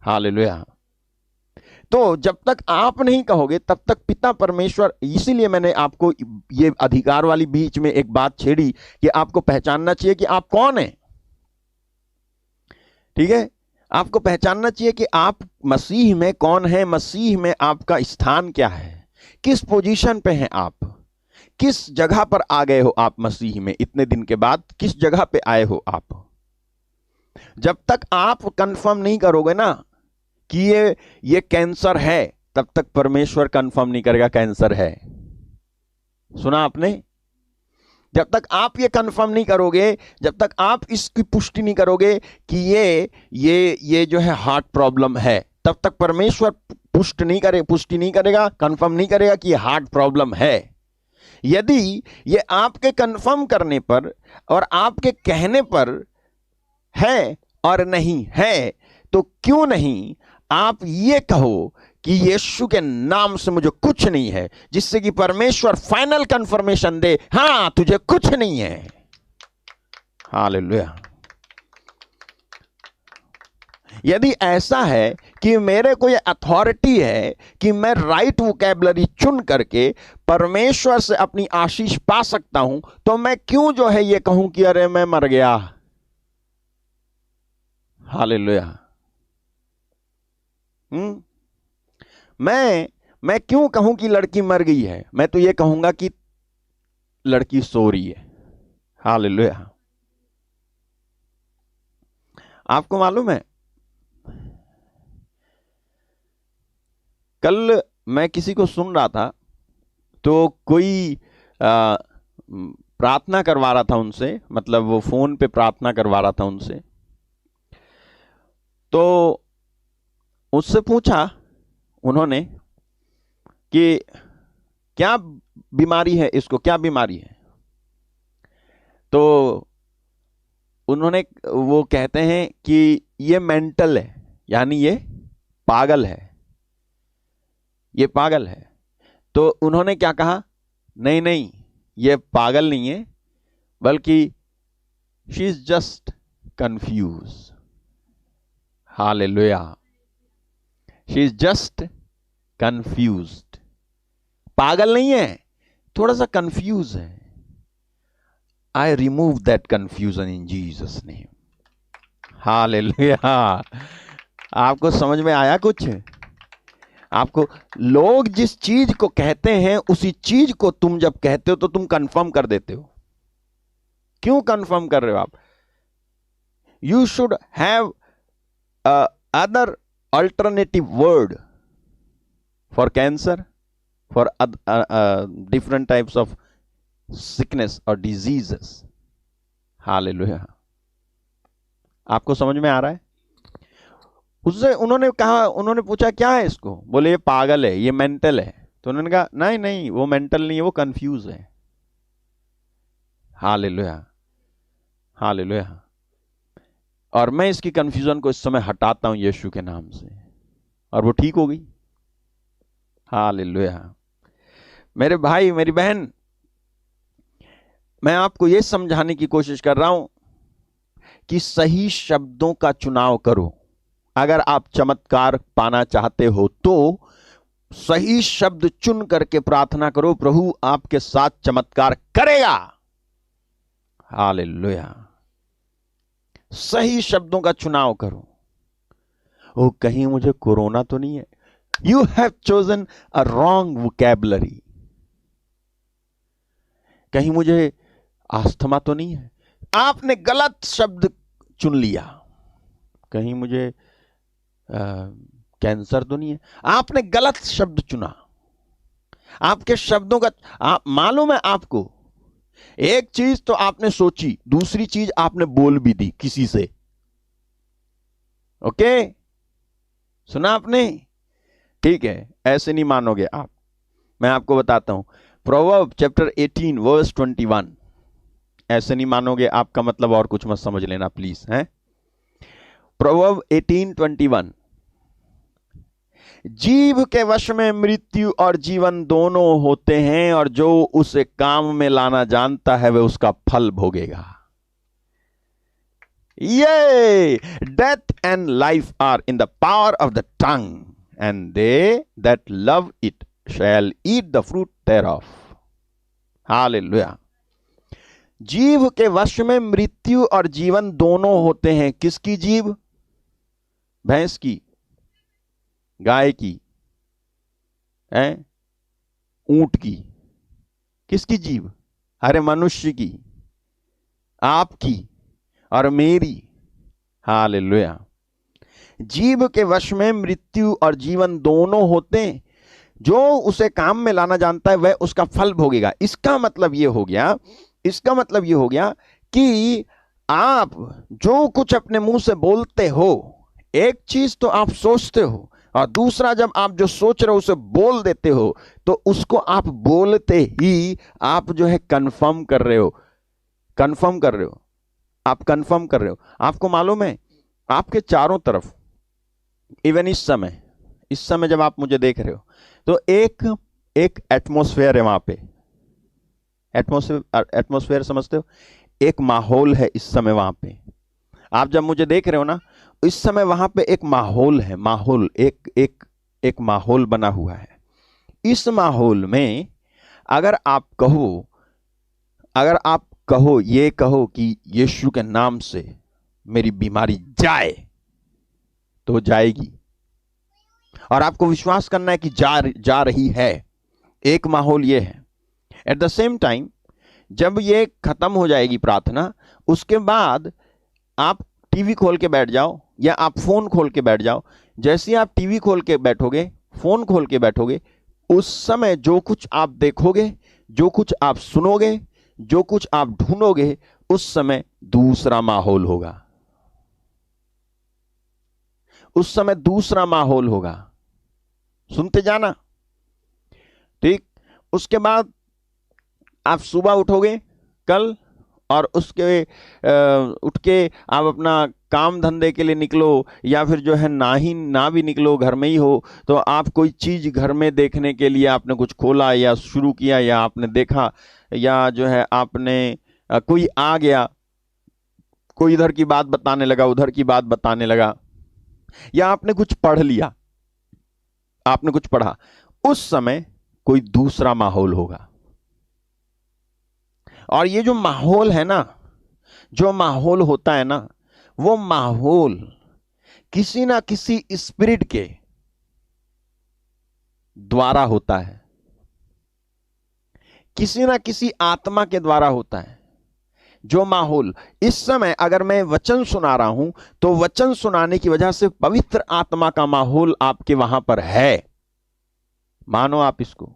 हालेलुया। तो जब तक आप नहीं कहोगे तब तक पिता परमेश्वर, इसीलिए मैंने आपको ये अधिकार वाली बीच में एक बात छेड़ी कि आपको पहचानना चाहिए कि आप कौन हैं। ठीक है, आपको पहचानना चाहिए कि आप मसीह में कौन है, मसीह में आपका स्थान क्या है, किस पोजीशन पे हैं आप, किस जगह पर आ गए हो आप मसीह में, इतने दिन के बाद किस जगह पे आए हो आप। जब तक आप कंफर्म नहीं करोगे ना कि ये कैंसर है, तब तक परमेश्वर कंफर्म नहीं करेगा कैंसर है। सुना आपने? जब तक आप ये कंफर्म नहीं करोगे, जब तक आप इसकी पुष्टि नहीं करोगे कि ये जो है हार्ट प्रॉब्लम है, तब तक परमेश्वर पुष्टि नहीं करेगा, कंफर्म नहीं करेगा कि ये हार्ट प्रॉब्लम है। यदि ये आपके कंफर्म करने पर और आपके कहने पर है और नहीं है, तो क्यों नहीं आप ये कहो कि यीशु के नाम से मुझे कुछ नहीं है, जिससे कि परमेश्वर फाइनल कंफर्मेशन दे, हां तुझे कुछ नहीं है। हालेलुया। यदि ऐसा है कि मेरे को ये अथॉरिटी है कि मैं राइट वोकैबुलरी चुन करके परमेश्वर से अपनी आशीष पा सकता हूं, तो मैं क्यों जो है ये कहूं कि अरे मैं मर गया। हालेलुया। मैं क्यों कहूं कि लड़की मर गई है? मैं तो ये कहूंगा कि लड़की सो रही है। हालेलुया। आपको मालूम है, कल मैं किसी को सुन रहा था, तो कोई प्रार्थना करवा रहा था उनसे, मतलब वो फोन पे प्रार्थना करवा रहा था उनसे। तो उससे पूछा उन्होंने कि क्या बीमारी है इसको, क्या बीमारी है? तो वो कहते हैं कि ये मेंटल है, यानी ये पागल है, ये पागल है। तो उन्होंने क्या कहा? नहीं नहीं, ये पागल नहीं है, बल्कि she is just confuse. Hallelujah. She is just confused. पागल नहीं है, थोड़ा सा कंफ्यूज है। I remove that confusion in Jesus name. Hallelujah. आपको समझ में आया कुछ? आपको लोग जिस चीज को कहते हैं उसी चीज को तुम जब कहते हो तो तुम कंफर्म कर देते हो। क्यों कंफर्म कर रहे हो आप? You should have other alternative word for cancer, for different types of sickness और डिजीजेस। हालेलुया। आपको समझ में आ रहा है? उससे उन्होंने कहा, उन्होंने पूछा क्या है इसको, बोले ये पागल है, ये मेंटल है। तो उन्होंने कहा नहीं नहीं, वो मेंटल नहीं है, वो कंफ्यूज है। Hallelujah, hallelujah. और मैं इसकी कंफ्यूजन को इस समय हटाता हूं यीशु के नाम से, और वो ठीक हो गई। हालेलुया। मेरे भाई, मेरी बहन, मैं आपको यह समझाने की कोशिश कर रहा हूं कि सही शब्दों का चुनाव करो। अगर आप चमत्कार पाना चाहते हो तो सही शब्द चुन करके प्रार्थना करो, प्रभु आपके साथ चमत्कार करेगा। हालेलुया। सही शब्दों का चुनाव करो। ओ, कहीं मुझे कोरोना तो नहीं है? You have chosen a wrong vocabulary. कहीं मुझे आस्थमा तो नहीं है? आपने गलत शब्द चुन लिया। कहीं मुझे कैंसर तो नहीं है? आपने गलत शब्द चुना। आपके शब्दों का मालूम है आपको, एक चीज तो आपने सोची, दूसरी चीज आपने बोल भी दी किसी से। ओके, सुना आपने? ठीक है, ऐसे नहीं मानोगे आप। मैं आपको बताता हूं, प्रोवर्ब चैप्टर 18 वर्स 21। ऐसे नहीं मानोगे आपका मतलब और कुछ मत समझ लेना प्लीज, हैं? प्रोवर्ब 18:21, जीव के वश में मृत्यु और जीवन दोनों होते हैं, और जो उसे काम में लाना जानता है वह उसका फल भोगेगा। ये death and life are in the power of the tongue, and they that love it shall eat the fruit thereof। Hallelujah. जीव के वश में मृत्यु और जीवन दोनों होते हैं। किसकी जीव? भैंस की, गाय की, ऊंट की? किसकी जीव? अरे मनुष्य की, आपकी और मेरी। हालेलुया। जीव के वश में मृत्यु और जीवन दोनों होते हैं, जो उसे काम में लाना जानता है वह उसका फल भोगेगा। इसका मतलब यह हो गया, इसका मतलब यह हो गया कि आप जो कुछ अपने मुंह से बोलते हो, एक चीज तो आप सोचते हो, और दूसरा जब आप जो सोच रहे हो उसे बोल देते हो, तो उसको आप बोलते ही आप जो है कंफर्म कर रहे हो, कंफर्म कर रहे हो, आप कंफर्म कर रहे हो। आपको मालूम है, आपके चारों तरफ, इवन इस समय जब आप मुझे देख रहे हो, तो एक एटमॉस्फेयर है वहां पे। एटमॉस्फेयर समझते हो? एक माहौल है इस समय वहां पे। आप जब मुझे देख रहे हो ना, इस समय वहां पे एक माहौल है, माहौल, एक माहौल बना हुआ है। इस माहौल में अगर आप कहो, ये कहो कि यीशु के नाम से मेरी बीमारी जाए, तो जाएगी। और आपको विश्वास करना है कि जा रही है। एक माहौल ये है। एट द सेम टाइम, जब ये खत्म हो जाएगी प्रार्थना, उसके बाद आप टीवी खोल के बैठ जाओ या आप फोन खोल के बैठ जाओ। जैसे आप टीवी खोल के बैठोगे, फोन खोल के बैठोगे, उस समय जो कुछ आप देखोगे, जो कुछ आप सुनोगे, जो कुछ आप ढूंढोगे, उस समय दूसरा माहौल होगा। उस समय दूसरा माहौल होगा। सुनते जाना, ठीक? उसके बाद आप सुबह उठोगे कल, और उसके उठ के आप अपना काम धंधे के लिए निकलो, या फिर जो है ना भी निकलो, घर में ही हो, तो आप कोई चीज घर में देखने के लिए आपने कुछ खोला या शुरू किया, या आपने देखा, या जो है आपने कोई आ गया, कोई इधर की बात बताने लगा, उधर की बात बताने लगा, या आपने कुछ पढ़ लिया, आपने कुछ पढ़ा, उस समय कोई दूसरा माहौल होगा। और ये जो माहौल है ना, जो माहौल होता है ना, वो माहौल किसी ना किसी स्पिरिट के द्वारा होता है, किसी ना किसी आत्मा के द्वारा होता है। जो माहौल इस समय, अगर मैं वचन सुना रहा हूं, तो वचन सुनाने की वजह से पवित्र आत्मा का माहौल आपके वहां पर है। मानो आप इसको।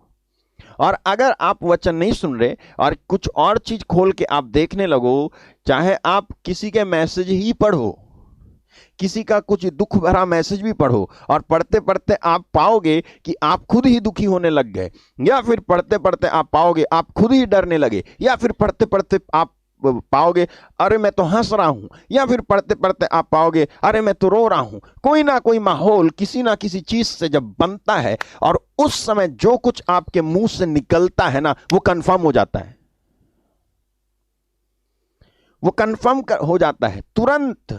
और अगर आप वचन नहीं सुन रहे और कुछ और चीज खोल के आप देखने लगो, चाहे आप किसी के मैसेज ही पढ़ो, किसी का कुछ दुख भरा मैसेज भी पढ़ो, और पढ़ते पढ़ते आप पाओगे कि आप खुद ही दुखी होने लग गए, या फिर पढ़ते पढ़ते आप पाओगे आप खुद ही डरने लगे, या फिर पढ़ते पढ़ते आप पाओगे अरे मैं तो हंस रहा हूं, या फिर पढ़ते पढ़ते आप पाओगे अरे मैं तो रो रहा हूं। कोई ना कोई माहौल किसी ना किसी चीज से जब बनता है, और उस समय जो कुछ आपके मुंह से निकलता है ना, वो कंफर्म हो जाता है, वो कंफर्म हो जाता है तुरंत।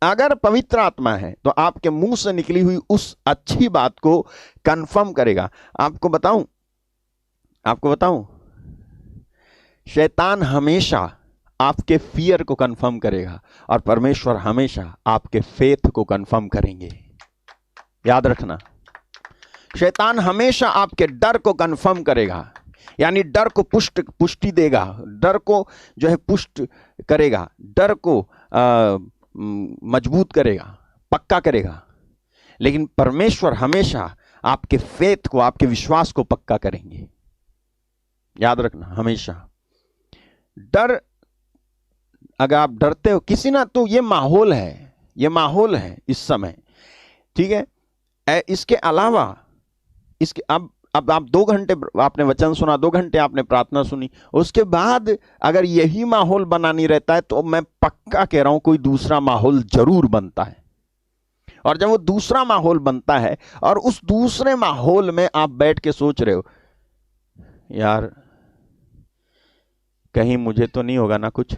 अगर पवित्र आत्मा है तो आपके मुंह से निकली हुई उस अच्छी बात को कंफर्म करेगा। आपको बताऊं, शैतान हमेशा आपके फियर को कंफर्म करेगा, और परमेश्वर हमेशा आपके फेथ को कंफर्म करेंगे। याद रखना, शैतान हमेशा आपके डर को कंफर्म करेगा, यानी डर को पुष्टि देगा, डर को जो है पुष्ट करेगा, डर को मजबूत करेगा, पक्का करेगा। लेकिन परमेश्वर हमेशा आपके फेथ को, आपके विश्वास को पक्का करेंगे। याद रखना, हमेशा डर, अगर आप डरते हो किसी ना, तो ये माहौल है इस समय, ठीक है। इसके अलावा अब आप 2 घंटे आपने वचन सुना, 2 घंटे आपने प्रार्थना सुनी, उसके बाद अगर यही माहौल बना नहीं रहता है, तो मैं पक्का कह रहा हूं कोई दूसरा माहौल जरूर बनता है। और जब वो दूसरा माहौल बनता है, और उस दूसरे माहौल में आप बैठ के सोच रहे हो यार कहीं मुझे तो नहीं होगा ना कुछ,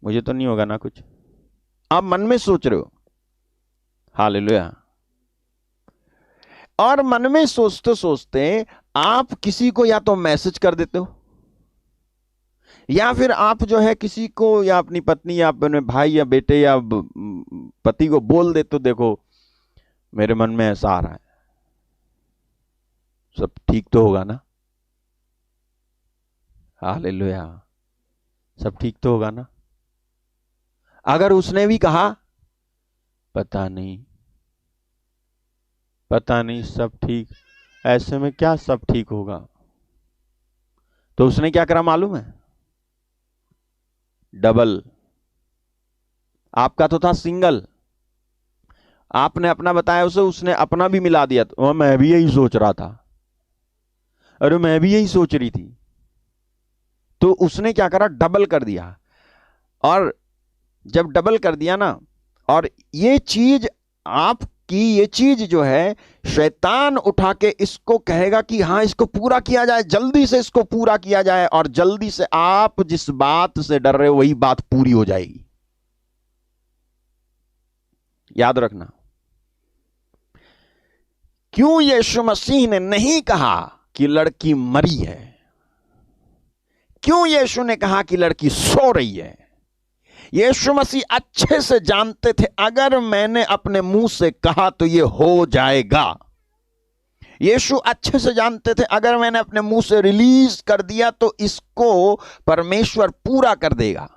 मुझे तो नहीं होगा ना कुछ, आप मन में सोच रहे हो। हालेलुया। और मन में सोचते सोचते आप किसी को या तो मैसेज कर देते हो, या फिर आप जो है किसी को, या अपनी पत्नी या अपने भाई या बेटे या पति को बोल देते हो, देखो मेरे मन में ऐसा आ रहा है, सब ठीक तो होगा ना। हालेलुया, सब ठीक तो होगा ना। अगर उसने भी कहा पता नहीं सब ठीक, ऐसे में क्या सब ठीक होगा, तो उसने क्या करा मालूम है? डबल। आपका तो था सिंगल, आपने अपना बताया उसे, उसने अपना भी मिला दिया। तो मैं भी यही सोच रहा था, अरे मैं भी यही सोच रही थी, तो उसने क्या करा? डबल कर दिया। और जब डबल कर दिया ना, और ये चीज आपकी, ये चीज जो है शैतान उठा के इसको कहेगा कि हाँ इसको पूरा किया जाए, जल्दी से इसको पूरा किया जाए, और जल्दी से आप जिस बात से डर रहे हो वही बात पूरी हो जाएगी। याद रखना, क्यों यीशु मसीह ने नहीं कहा कि लड़की मरी है? क्यों यीशु ने कहा कि लड़की सो रही है? यीशु मसीह अच्छे से जानते थे अगर मैंने अपने मुंह से कहा तो ये हो जाएगा। यीशु अच्छे से जानते थे अगर मैंने अपने मुंह से रिलीज कर दिया तो इसको परमेश्वर पूरा कर देगा।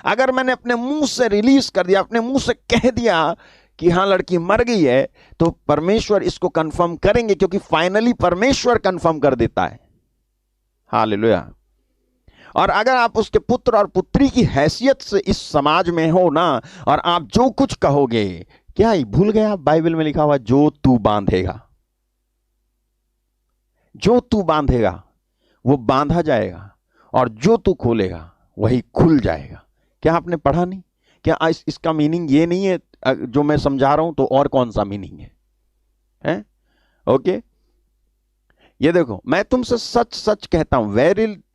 अगर मैंने अपने मुंह से रिलीज कर दिया, अपने मुंह से कह दिया कि हाँ लड़की मर गई है, तो परमेश्वर इसको कंफर्म करेंगे, क्योंकि फाइनली परमेश्वर कंफर्म कर देता है। हालेलुया। और अगर आप उसके पुत्र और पुत्री की हैसियत से इस समाज में हो ना, और आप जो कुछ कहोगे, क्या ही भूल गए आप? बाइबल में लिखा हुआ जो तू बांधेगा, जो तू बांधेगा वो बांधा जाएगा, और जो तू खोलेगा वही खुल जाएगा। क्या आपने पढ़ा नहीं? क्या इसका मीनिंग ये नहीं है जो मैं समझा रहा हूं? तो और कौन सा मीनिंग है? ओके, ये देखो, मैं तुमसे सच सच कहता हूं,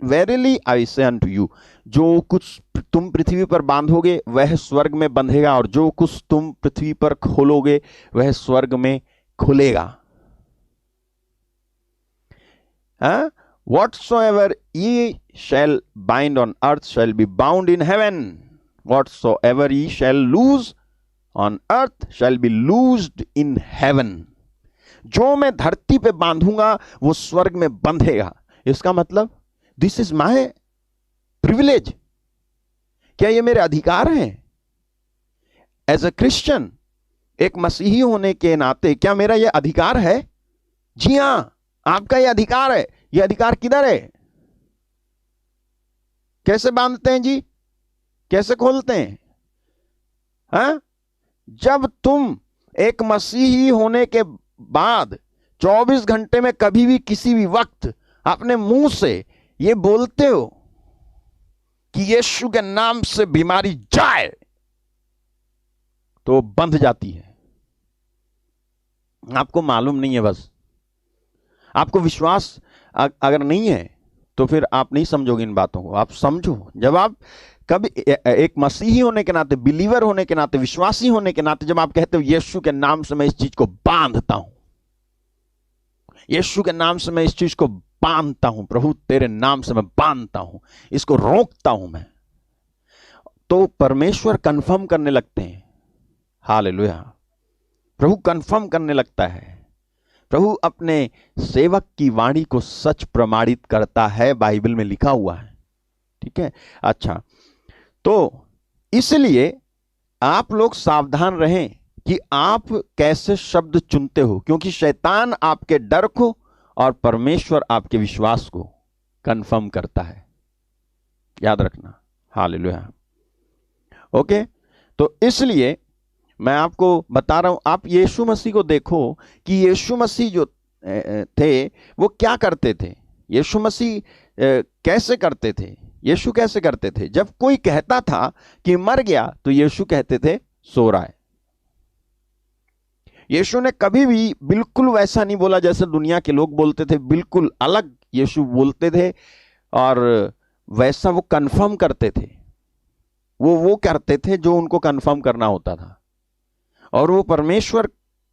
वेरीली आई से अनटू यू, जो कुछ तुम पृथ्वी पर बांधोगे वह स्वर्ग में बंधेगा, और जो कुछ तुम पृथ्वी पर खोलोगे वह स्वर्ग में खुलेगा। Whatsoever ye shall bind on earth shall be bound in heaven. Whatsoever ye shall loose on earth shall be loosed in heaven. जो मैं धरती पे बांधूंगा वो स्वर्ग में बंधेगा। इसका मतलब दिस इज माय प्रिविलेज। क्या ये मेरे अधिकार हैं? एज ए क्रिश्चियन, एक मसीही होने के नाते क्या मेरा ये अधिकार है जी हां, आपका यह अधिकार है। यह अधिकार किधर है? कैसे बांधते हैं जी? कैसे खोलते हैं? हाँ, जब तुम एक मसीही होने के बाद 24 घंटे में कभी भी किसी भी वक्त अपने मुंह से ये बोलते हो कि यीशु के नाम से बीमारी जाए, तो बंध जाती है। आपको मालूम नहीं है, बस आपको विश्वास अगर नहीं है तो फिर आप नहीं समझोगे इन बातों को। आप समझो, जब आप कभी एक मसीही होने के नाते, बिलीवर होने के नाते, विश्वासी होने के नाते, जब आप कहते हो यीशु के नाम से मैं इस चीज को बांधता हूं, यीशु के नाम से मैं इस चीज को बांधता हूं, प्रभु तेरे नाम से मैं बांधता हूं, इसको रोकता हूं मैं, तो परमेश्वर कंफर्म करने लगते हैं। हालेलुया। प्रभु कंफर्म करने लगता है। प्रभु अपने सेवक की वाणी को सच प्रमाणित करता है, बाइबल में लिखा हुआ है। ठीक है, अच्छा, तो इसलिए आप लोग सावधान रहें कि आप कैसे शब्द चुनते हो, क्योंकि शैतान आपके डर को और परमेश्वर आपके विश्वास को कंफर्म करता है। याद रखना। हालेलुया। ओके, तो इसलिए मैं आपको बता रहा हूं, आप यीशु मसीह को देखो कि यीशु मसीह जो थे वो क्या करते थे। यीशु मसीह कैसे करते थे? यीशु कैसे करते थे? जब कोई कहता था कि मर गया तो यीशु कहते थे सो रहा है। यीशु ने कभी भी बिल्कुल वैसा नहीं बोला जैसे दुनिया के लोग बोलते थे, बिल्कुल अलग यीशु बोलते थे और वैसा वो कंफर्म करते थे। वो करते थे जो उनको कंफर्म करना होता था, और वो परमेश्वर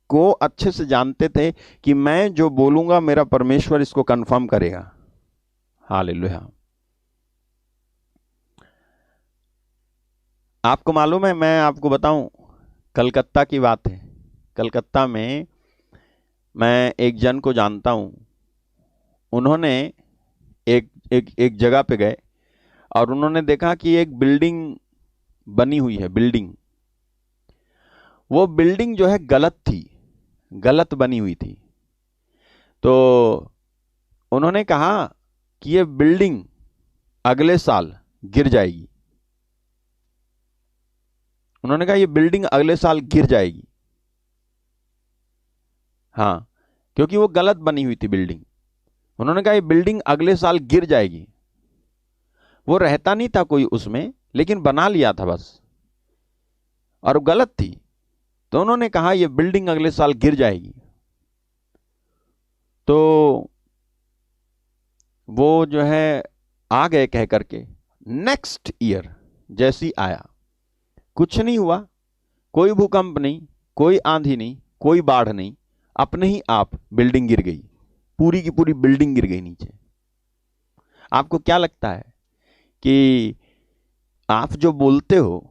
को अच्छे से जानते थे कि मैं जो बोलूंगा मेरा परमेश्वर इसको कंफर्म करेगा। हालेलुया। आपको मालूम है, मैं आपको बताऊं, कलकत्ता की बात है। कलकत्ता में मैं एक जन को जानता हूं। उन्होंने एक जगह पे गए और उन्होंने देखा कि एक बिल्डिंग बनी हुई है। बिल्डिंग, वो बिल्डिंग जो है गलत थी, गलत बनी हुई थी। तो उन्होंने कहा कि ये बिल्डिंग अगले साल गिर जाएगी। उन्होंने कहा ये बिल्डिंग अगले साल गिर जाएगी। हाँ, क्योंकि वो गलत बनी हुई थी बिल्डिंग। उन्होंने कहा ये बिल्डिंग अगले साल गिर जाएगी। वो रहता नहीं था कोई उसमें, लेकिन बना लिया था बस, और गलत थी। तो उन्होंने कहा ये बिल्डिंग अगले साल गिर जाएगी। तो वो जो है आ गए कह करके। नेक्स्ट ईयर जैसी आया, कुछ नहीं हुआ, कोई भूकंप नहीं, कोई आंधी नहीं, कोई बाढ़ नहीं, अपने ही आप बिल्डिंग गिर गई, पूरी की पूरी बिल्डिंग गिर गई नीचे। आपको क्या लगता है कि आप जो बोलते हो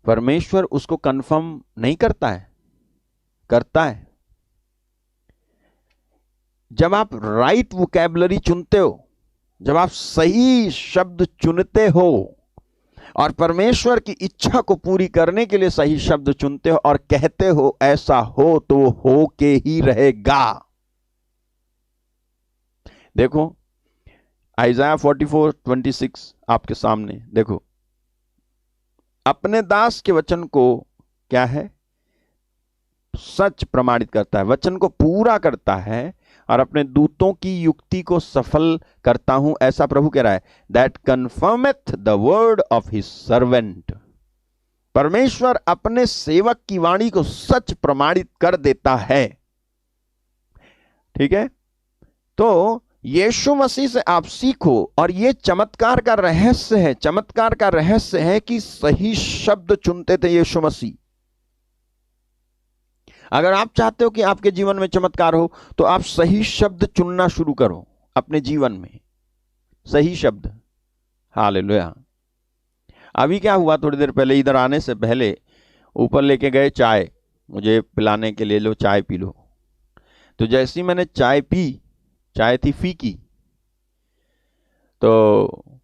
परमेश्वर उसको कंफर्म नहीं करता है? करता है। जब आप राइट वोकैबुलरी चुनते हो, जब आप सही शब्द चुनते हो और परमेश्वर की इच्छा को पूरी करने के लिए सही शब्द चुनते हो और कहते हो ऐसा हो, तो हो के ही रहेगा। देखो आइज़ाया 44:26 आपके सामने देखो। अपने दास के वचन को क्या है? सच प्रमाणित करता है, वचन को पूरा करता है और अपने दूतों की युक्ति को सफल करता हूं, ऐसा प्रभु कह रहा है। That confirmeth the word of his servant. परमेश्वर अपने सेवक की वाणी को सच प्रमाणित कर देता है। ठीक है, तो यीशु मसीह से आप सीखो, और यह चमत्कार का रहस्य है। चमत्कार का रहस्य है कि सही शब्द चुनते थे यीशु मसीह। अगर आप चाहते हो कि आपके जीवन में चमत्कार हो, तो आप सही शब्द चुनना शुरू करो अपने जीवन में, सही शब्द। हालेलुया। अभी क्या हुआ, थोड़ी देर पहले इधर आने से पहले ऊपर लेके गए चाय मुझे पिलाने के लिए, लो चाय पी लो। तो जैसी मैंने चाय पी, चाय थी फीकी, तो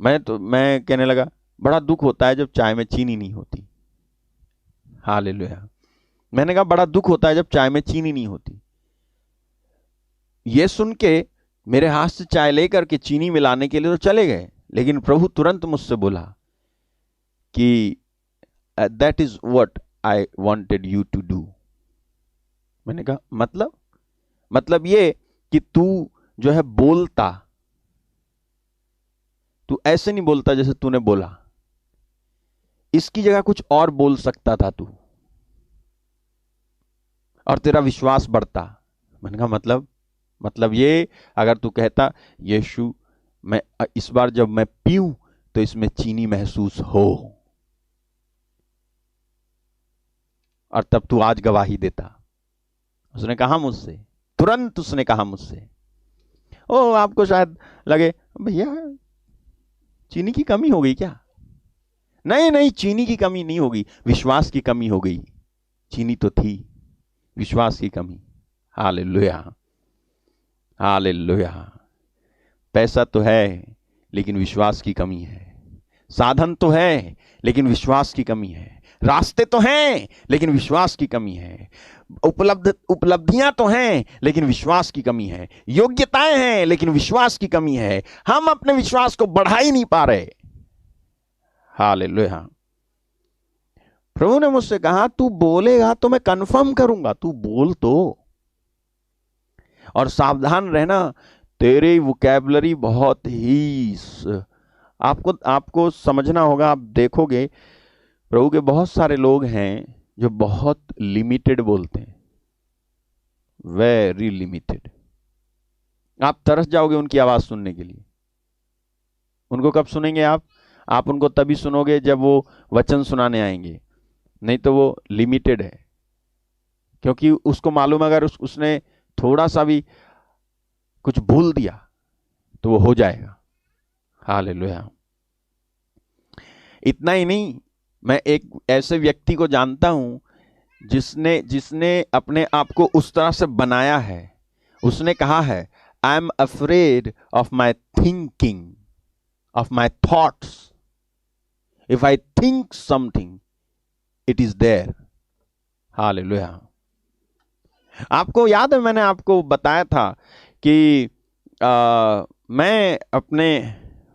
मैं कहने लगा बड़ा दुख होता है जब चाय में चीनी नहीं होती। हालेलुया। मैंने कहा बड़ा दुख होता है जब चाय में चीनी नहीं होती। ये सुन के मेरे हाथ से चाय लेकर के चीनी मिलाने के लिए तो चले गए, लेकिन प्रभु तुरंत मुझसे बोला कि that is what I wanted you to do. मैंने कहा मतलब ये कि तू जो है बोलता, तू ऐसे नहीं बोलता जैसे तूने बोला, इसकी जगह कुछ और बोल सकता था तू, और तेरा विश्वास बढ़ता। मैंने कहा मतलब ये, अगर तू कहता यीशु मैं इस बार जब मैं पीऊं तो इसमें चीनी महसूस हो, और तब तू आज गवाही देता। उसने कहा मुझसे, तुरंत उसने कहा मुझसे, ओ आपको शायद लगे भैया चीनी की कमी हो गई क्या? नहीं, चीनी की कमी नहीं होगी, विश्वास की कमी हो गई। चीनी तो थी, विश्वास की कमी। Hallelujah, hallelujah. पैसा तो है लेकिन विश्वास की कमी है, साधन तो है लेकिन विश्वास की कमी है, रास्ते तो हैं लेकिन विश्वास की कमी है, उपलब्धियां तो हैं लेकिन विश्वास की कमी है, योग्यताएं हैं लेकिन विश्वास की कमी है। हम अपने विश्वास को बढ़ा ही नहीं पा रहे। हालेलुया। प्रभु ने मुझसे कहा तू बोलेगा तो मैं कंफर्म करूंगा, तू बोल तो, और सावधान रहना, तेरी वोकैबुलरी बहुत ही आपको समझना होगा। आप देखोगे प्रभु के बहुत सारे लोग हैं जो बहुत लिमिटेड बोलते हैं, वेरी लिमिटेड। आप तरस जाओगे उनकी आवाज सुनने के लिए। उनको कब सुनेंगे आप उनको तभी सुनोगे जब वो वचन सुनाने आएंगे, नहीं तो वो लिमिटेड है, क्योंकि उसको मालूम अगर उसने थोड़ा सा भी कुछ भूल दिया तो वो हो जाएगा। हालेलुया। इतना ही नहीं, मैं एक ऐसे व्यक्ति को जानता हूं जिसने अपने आप को उस तरह से बनाया है। उसने कहा है I am afraid of my thinking, of my thoughts. If I think something it is there. Hallelujah. आपको याद है मैंने आपको बताया था कि मैं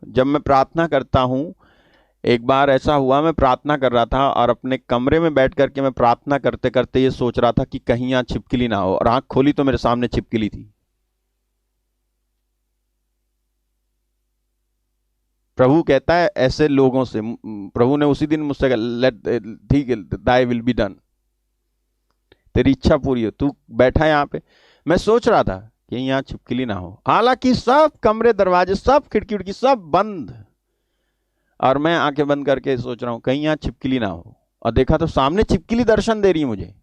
जब मैं प्रार्थना करता हूं, एक बार ऐसा हुआ, मैं प्रार्थना कर रहा था और अपने कमरे में बैठ करके मैं प्रार्थना करते करते ये सोच रहा था कि कहीं यहां छिपकली ना हो, और आंख खोली तो मेरे सामने छिपकली थी। प्रभु कहता है ऐसे लोगों से, प्रभु ने उसी दिन मुझसे कहा लेट ठीक है दाई विल बी डन, तेरी इच्छा पूरी हो, तू बैठा यहां पे। मैं सोच रहा था कि यहां छिपकली ना हो, हालांकि सब कमरे दरवाजे सब खिड़की उड़की सब बंद, और मैं आंखें बंद करके सोच रहा हूं कहीं यहां छिपकली ना हो, और देखा तो सामने छिपकली दर्शन दे रही है मुझे।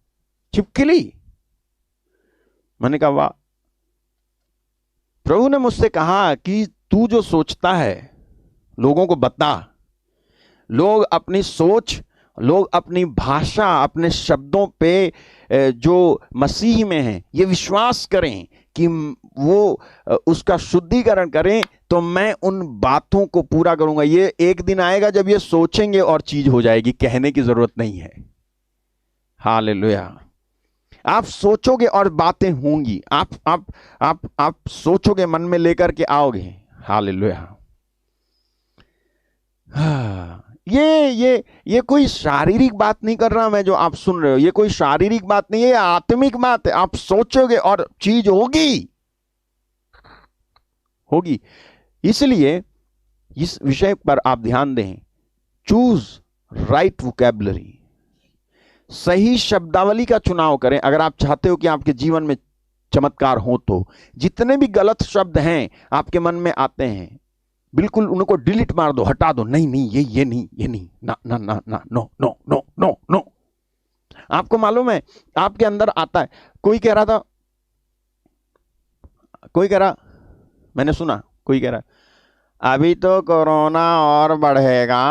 छिपकली। मैंने कहा वाह। प्रभु ने मुझसे कहा कि तू जो सोचता है लोगों को बता। लोग अपनी सोच, लोग अपनी भाषा, अपने शब्दों पे जो मसीह में हैं ये विश्वास करें कि वो उसका शुद्धिकरण करें, तो मैं उन बातों को पूरा करूंगा। ये एक दिन आएगा जब ये सोचेंगे और चीज हो जाएगी, कहने की जरूरत नहीं है। हालेलुया। आप सोचोगे और बातें होंगी। आप सोचोगे, मन में लेकर के आओगे। हालेलुया। ये कोई शारीरिक बात नहीं कर रहा मैं, जो आप सुन रहे हो ये कोई शारीरिक बात नहीं है, ये आत्मिक बात है। आप सोचोगे और चीज होगी। इसलिए इस विषय पर आप ध्यान दें। चूज राइट वोकैबुलरी, सही शब्दावली का चुनाव करें अगर आप चाहते हो कि आपके जीवन में चमत्कार हो। तो जितने भी गलत शब्द हैं आपके मन में आते हैं, बिल्कुल उनको डिलीट मार दो, हटा दो। नहीं ये नहीं, ना ना ना ना, no no no no no. आपको मालूम है आपके अंदर आता है। कोई कह रहा, मैंने सुना कोई कह रहा अभी तो कोरोना और बढ़ेगा,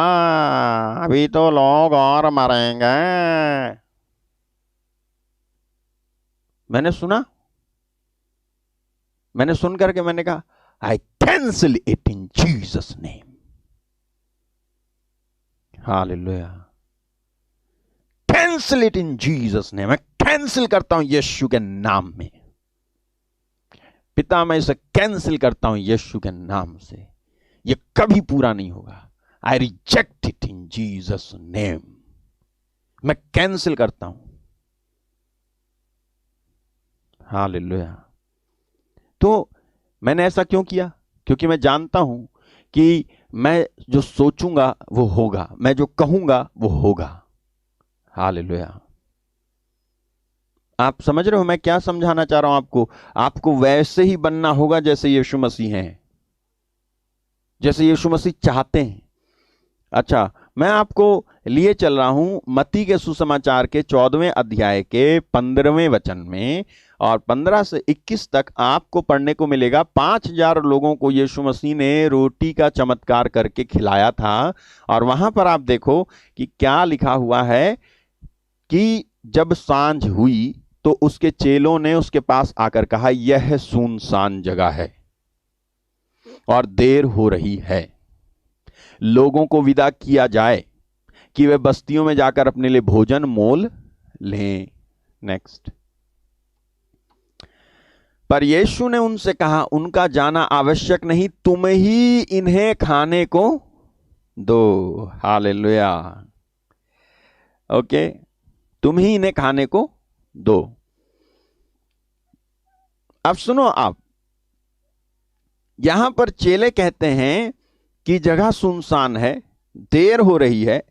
अभी तो लोग और मरेंगे। मैंने सुन करके मैंने कहा I cancel it in Jesus' name. Hallelujah. Cancel it in Jesus' name. मैं कैंसिल करता हूं यीशु के नाम में। पिता मैं इसे कैंसिल करता हूं यीशु के नाम से, ये कभी पूरा नहीं होगा। I reject it in Jesus name, मैं कैंसिल करता हूं। हालेलुया। तो मैंने ऐसा क्यों किया? क्योंकि मैं जानता हूं कि मैं जो सोचूंगा वो होगा, मैं जो कहूंगा वो होगा। हालेलुया। आप समझ रहे हो मैं क्या समझाना चाह रहा हूं आपको? आपको वैसे ही बनना होगा जैसे यीशु मसीह हैं, जैसे यीशु मसीह चाहते हैं। अच्छा, मैं आपको लिए चल रहा हूं मत्ती के सुसमाचार के 14वें अध्याय के 15वें वचन में, और 15 से 21 तक आपको पढ़ने को मिलेगा। 5000 लोगों को यीशु मसीह ने रोटी का चमत्कार करके खिलाया था, और वहां पर आप देखो कि क्या लिखा हुआ है कि जब सांझ हुई तो उसके चेलों ने उसके पास आकर कहा, यह सुनसान जगह है और देर हो रही है, लोगों को विदा किया जाए कि वे बस्तियों में जाकर अपने लिए भोजन मोल लें। नेक्स्ट। पर यीशु ने उनसे कहा, उनका जाना आवश्यक नहीं, तुम ही इन्हें खाने को दो। हालेलुया। ओके, तुम ही इन्हें खाने को दो। अब सुनो, आप यहां पर चेले कहते हैं कि जगह सुनसान है, देर हो रही है,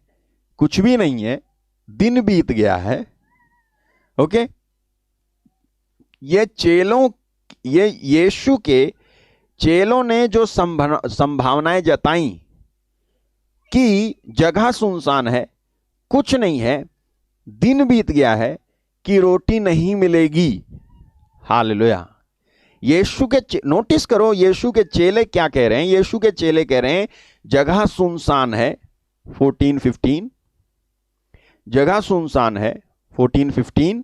कुछ भी नहीं है, दिन बीत गया है। ओके, ये यीशु के चेलों ने जो संभावनाएं जताई कि जगह सुनसान है, कुछ नहीं है, दिन बीत गया है, कि रोटी नहीं मिलेगी। हालेलुया। यीशु के नोटिस करो, यीशु के चेले क्या कह रहे हैं? यीशु के चेले कह रहे हैं जगह सुनसान है, 14-15, जगह सुनसान है, 14-15,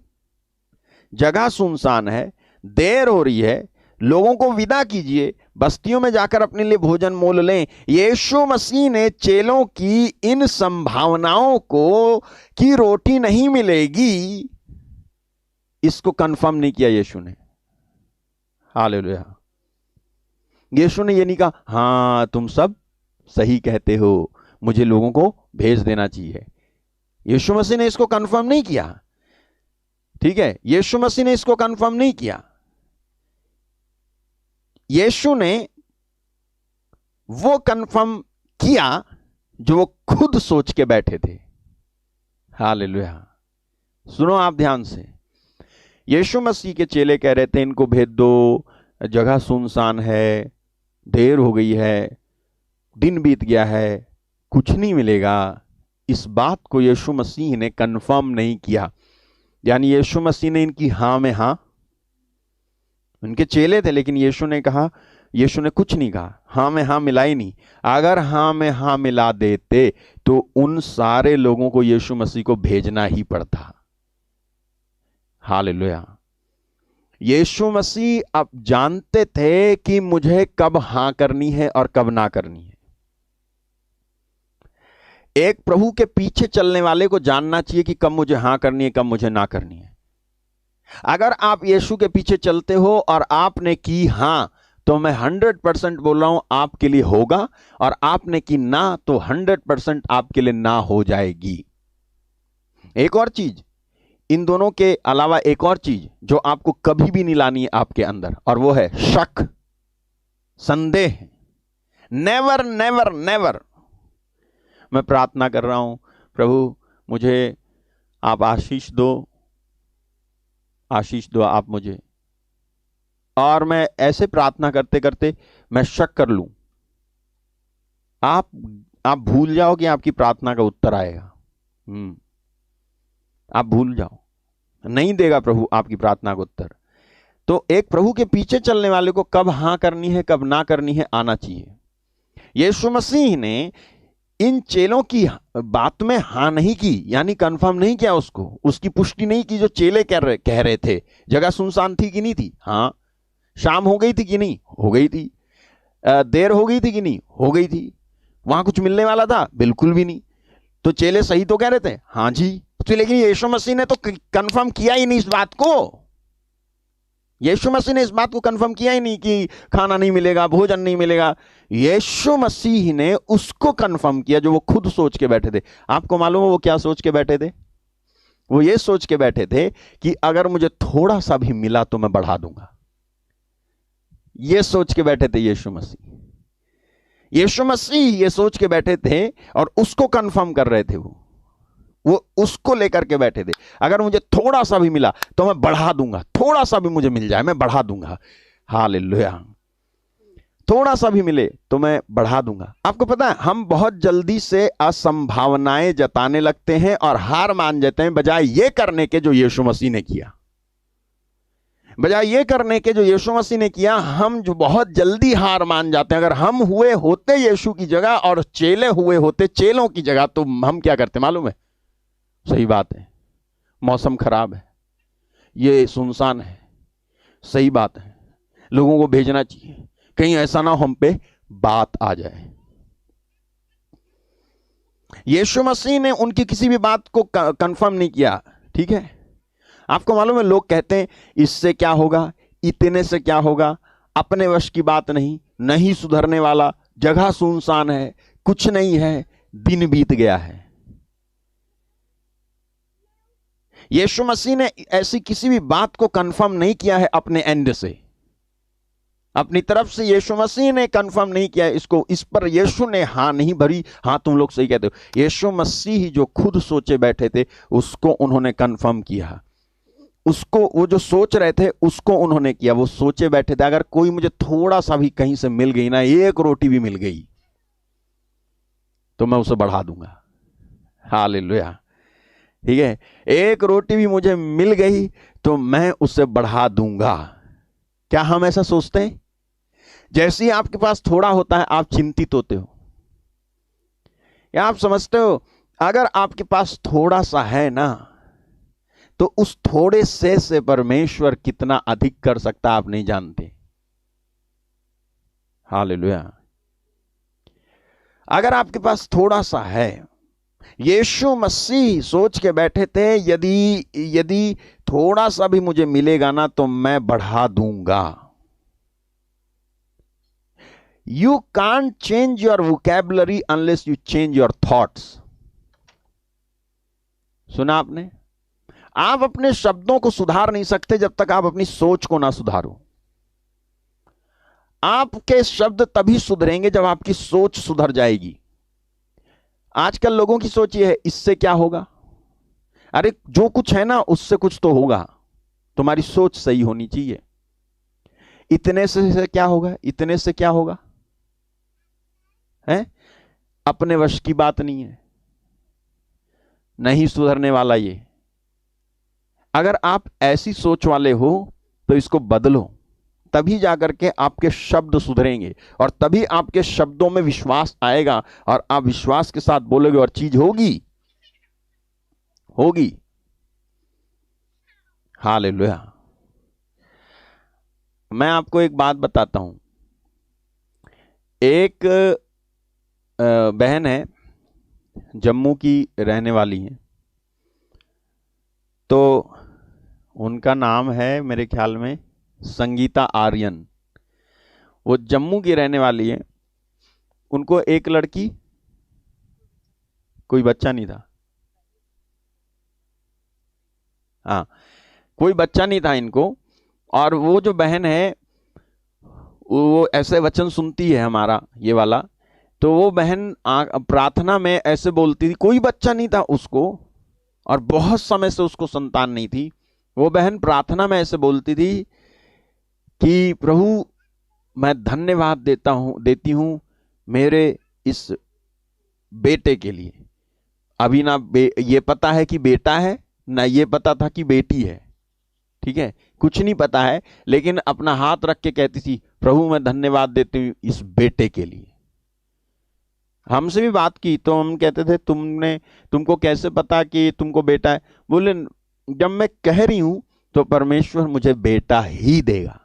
जगह सुनसान है, देर हो रही है, लोगों को विदा कीजिए, बस्तियों में जाकर अपने लिए भोजन मोल लें। यीशु मसीह ने चेलों की इन संभावनाओं को कि रोटी नहीं मिलेगी, इसको कंफर्म नहीं किया यीशु ने। हालेलुया। यीशु ने ये नहीं कहा, हां तुम सब सही कहते हो, मुझे लोगों को भेज देना चाहिए। यीशु मसीह ने इसको कंफर्म नहीं किया। ठीक है, यीशु मसीह ने इसको कंफर्म नहीं किया। यीशु ने वो कंफर्म किया जो वो खुद सोच के बैठे थे। हालेलुया। सुनो आप ध्यान से, यीशु मसीह के चेले कह रहे थे इनको भेज दो, जगह सुनसान है, देर हो गई है, दिन बीत गया है, कुछ नहीं मिलेगा। इस बात को यीशु मसीह ने कंफर्म नहीं किया। यानी यीशु मसीह ने इनकी हां में हां, उनके चेले थे लेकिन यीशु ने कहा, यीशु ने कुछ नहीं कहा, हां में हां मिला ही नहीं। अगर हां में हां मिला देते तो उन सारे लोगों को यीशु मसीह को भेजना ही पड़ता। हालेलुया। यीशु मसीह अब जानते थे कि मुझे कब हां करनी है और कब ना करनी है। एक प्रभु के पीछे चलने वाले को जानना चाहिए कि कब मुझे हां करनी है, कब मुझे ना करनी है। अगर आप यीशु के पीछे चलते हो और आपने की हां, तो मैं 100% बोल रहा हूं आपके लिए होगा, और आपने की ना तो 100% आपके लिए ना हो जाएगी। एक और चीज, इन दोनों के अलावा एक और चीज जो आपको कभी भी नहीं लानी है आपके अंदर, और वो है शक, संदेह। Never never never. मैं प्रार्थना कर रहा हूं, प्रभु मुझे आप आशीष दो, आशीष दो आप मुझे, और मैं ऐसे प्रार्थना करते करते मैं शक कर लूं, आप भूल जाओ कि आपकी प्रार्थना का उत्तर आएगा। आप भूल जाओ, नहीं देगा प्रभु आपकी प्रार्थना का उत्तर। तो एक प्रभु के पीछे चलने वाले को कब हां करनी है कब ना करनी है आना चाहिए। यीशु मसीह ने इन चेलों की बात में हां नहीं की, यानी कंफर्म नहीं किया, उसकी पुष्टि नहीं की जो चेले कह रहे थे। जगह सुनसान थी कि नहीं थी? हां। शाम हो गई थी कि नहीं? हो गई थी। देर हो गई थी कि नहीं? हो गई थी। वहां कुछ मिलने वाला था? बिल्कुल भी नहीं। तो चेले सही तो कह रहे थे, हां जी। तो लेकिन यीशु मसीह ने तो कंफर्म किया ही नहीं इस बात को। यीशु मसीह ने इस बात को कंफर्म किया ही नहीं कि खाना नहीं मिलेगा, भोजन नहीं मिलेगा। यीशु मसीह ने उसको कंफर्म किया जो वो खुद सोच के बैठे थे। आपको मालूम है वो क्या सोच के बैठे थे? वो ये सोच के बैठे थे कि अगर मुझे थोड़ा सा भी मिला तो मैं बढ़ा दूंगा। ये सोच के बैठे थे यीशु मसीह। यीशु मसीह ये सोच के बैठे थे और उसको कंफर्म कर रहे थे। वो उसको लेकर के बैठे थे, अगर मुझे थोड़ा सा भी मिला तो मैं बढ़ा दूंगा, थोड़ा सा भी मुझे मिल जाए मैं बढ़ा दूंगा। हालेलुया। थोड़ा सा भी मिले तो मैं बढ़ा दूंगा। आपको पता है हम बहुत जल्दी से असंभावनाएं जताने लगते हैं और हार मान जाते हैं, बजाय ये करने के जो यीशु मसीह ने किया। बजाय ये करने के जो यीशु मसीह ने किया, हम जो बहुत जल्दी हार मान जाते हैं। अगर हम हुए होते यीशु की जगह और चेले हुए होते चेलों की जगह, तो हम क्या करते मालूम है? सही बात है, मौसम खराब है, ये सुनसान है, सही बात है, लोगों को भेजना चाहिए, कहीं ऐसा ना हो हम पे बात आ जाए। यीशु मसीह ने उनकी किसी भी बात को कंफर्म नहीं किया। ठीक है, आपको मालूम है लोग कहते हैं इससे क्या होगा, इतने से क्या होगा, अपने वश की बात नहीं, नहीं सुधरने वाला, जगह सुनसान है, कुछ नहीं है, दिन बीत गया है। यीशु मसीह ने ऐसी किसी भी बात को कंफर्म नहीं किया है अपने एंड से, अपनी तरफ से यीशु मसीह ने कंफर्म नहीं किया है इसको। इस पर यीशु ने हाँ नहीं भरी। हाँ तुम लोग सही कहते हो, यीशु मसीह जो खुद सोचे बैठे थे उसको उन्होंने कंफर्म किया। उसको, वो जो सोच रहे थे उसको उन्होंने किया। वो सोचे बैठे थे अगर कोई मुझे थोड़ा सा भी कहीं से मिल गई ना, एक रोटी भी मिल गई तो मैं उसे बढ़ा दूंगा। हालेलुया। ठीक है, एक रोटी भी मुझे मिल गई तो मैं उसे बढ़ा दूंगा। क्या हम ऐसा सोचते हैं? जैसे ही आपके पास थोड़ा होता है आप चिंतित होते हो, या आप समझते हो अगर आपके पास थोड़ा सा है ना तो उस थोड़े से परमेश्वर कितना अधिक कर सकता आप नहीं जानते। हालेलुया। अगर आपके पास थोड़ा सा है, यीशु मसीह सोच के बैठे थे यदि थोड़ा सा भी मुझे मिलेगा ना तो मैं बढ़ा दूंगा। You can't change your vocabulary unless you change your thoughts. सुना आपने? आप अपने शब्दों को सुधार नहीं सकते जब तक आप अपनी सोच को ना सुधारो। आपके शब्द तभी सुधरेंगे जब आपकी सोच सुधर जाएगी। आजकल लोगों की सोच ये है इससे क्या होगा, अरे जो कुछ है ना उससे कुछ तो होगा। तुम्हारी सोच सही होनी चाहिए। इतने से क्या होगा, इतने से क्या होगा, है अपने वश की बात नहीं है, नहीं सुधरने वाला ये। अगर आप ऐसी सोच वाले हो तो इसको बदलो, तभी जाकर के आपके शब्द सुधरेंगे और तभी आपके शब्दों में विश्वास आएगा और आप विश्वास के साथ बोलोगे और चीज होगी। होगी। हालेलुया। मैं आपको एक बात बताता हूं। एक बहन है, जम्मू की रहने वाली है, तो उनका नाम है मेरे ख्याल में संगीता आर्यन। वो जम्मू की रहने वाली है। उनको एक लड़की, कोई बच्चा नहीं था, हाँ कोई बच्चा नहीं था इनको। और वो जो बहन है वो ऐसे वचन सुनती है हमारा ये वाला, तो वो बहन प्रार्थना में ऐसे बोलती थी, कोई बच्चा नहीं था उसको और बहुत समय से उसको संतान नहीं थी। वो बहन प्रार्थना में ऐसे बोलती थी कि प्रभु मैं धन्यवाद देती हूं मेरे इस बेटे के लिए। अभी ना ये पता है कि बेटा है, ना ये पता था कि बेटी है। ठीक है, कुछ नहीं पता है, लेकिन अपना हाथ रख के कहती थी प्रभु मैं धन्यवाद देती हूं इस बेटे के लिए। हमसे भी बात की तो हम कहते थे तुमको कैसे पता कि तुमको बेटा है? बोले जब मैं कह रही हूं तो परमेश्वर मुझे बेटा ही देगा।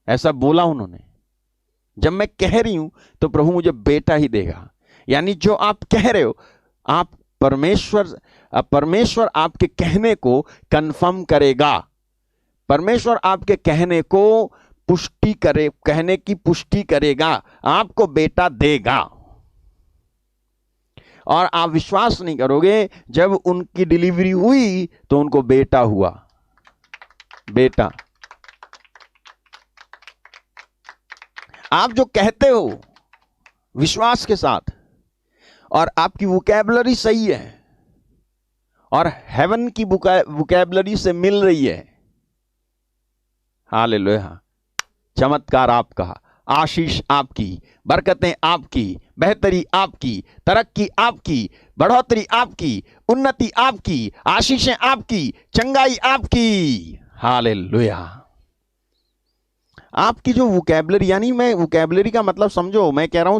ऐसा बोला उन्होंने, जब मैं कह रही हूं तो प्रभु मुझे बेटा ही देगा। यानी जो आप कह रहे हो, आप परमेश्वर आपके कहने को कंफर्म करेगा। परमेश्वर आपके कहने को कहने की पुष्टि करेगा, आपको बेटा देगा। और आप विश्वास नहीं करोगे, जब उनकी डिलीवरी हुई तो उनको बेटा हुआ, बेटा। आप जो कहते हो विश्वास के साथ और आपकी वोकैबुलरी सही है और हेवन की वोकैबुलरी से मिल रही है, हालेलुया, चमत्कार आपका, आशीष आपकी, बरकतें आपकी, बेहतरी आपकी, तरक्की आपकी, बढ़ोतरी आपकी, उन्नति आपकी, आशीषें आपकी, चंगाई आपकी, हालेलुया। आपकी जो वोकैबुलरी, यानी मैं वोकैबुलरी का मतलब समझो, मैं कह रहा हूं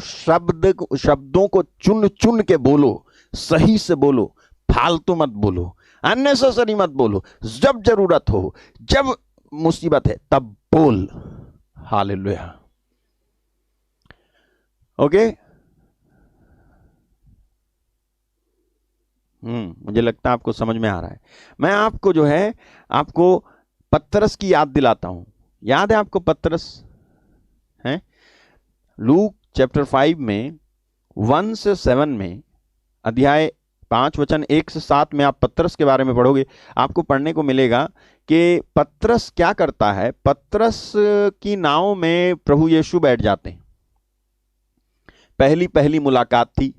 शब्दों को चुन चुन के बोलो, सही से बोलो, फालतू मत बोलो, अननेसेसरी मत बोलो। जब जरूरत हो, जब मुसीबत है तब बोल, हालेलुया। ओके। मुझे लगता है आपको समझ में आ रहा है। मैं आपको जो है आपको पतरस की याद दिलाता हूं। याद है आपको पतरस? है लूक चैप्टर 5 में 1 से 7 में, अध्याय 5 वचन 1 से 7 में आप पतरस के बारे में पढ़ोगे, आपको पढ़ने को मिलेगा कि पतरस क्या करता है। पतरस की नाव में प्रभु यीशु बैठ जाते हैं। पहली मुलाकात थी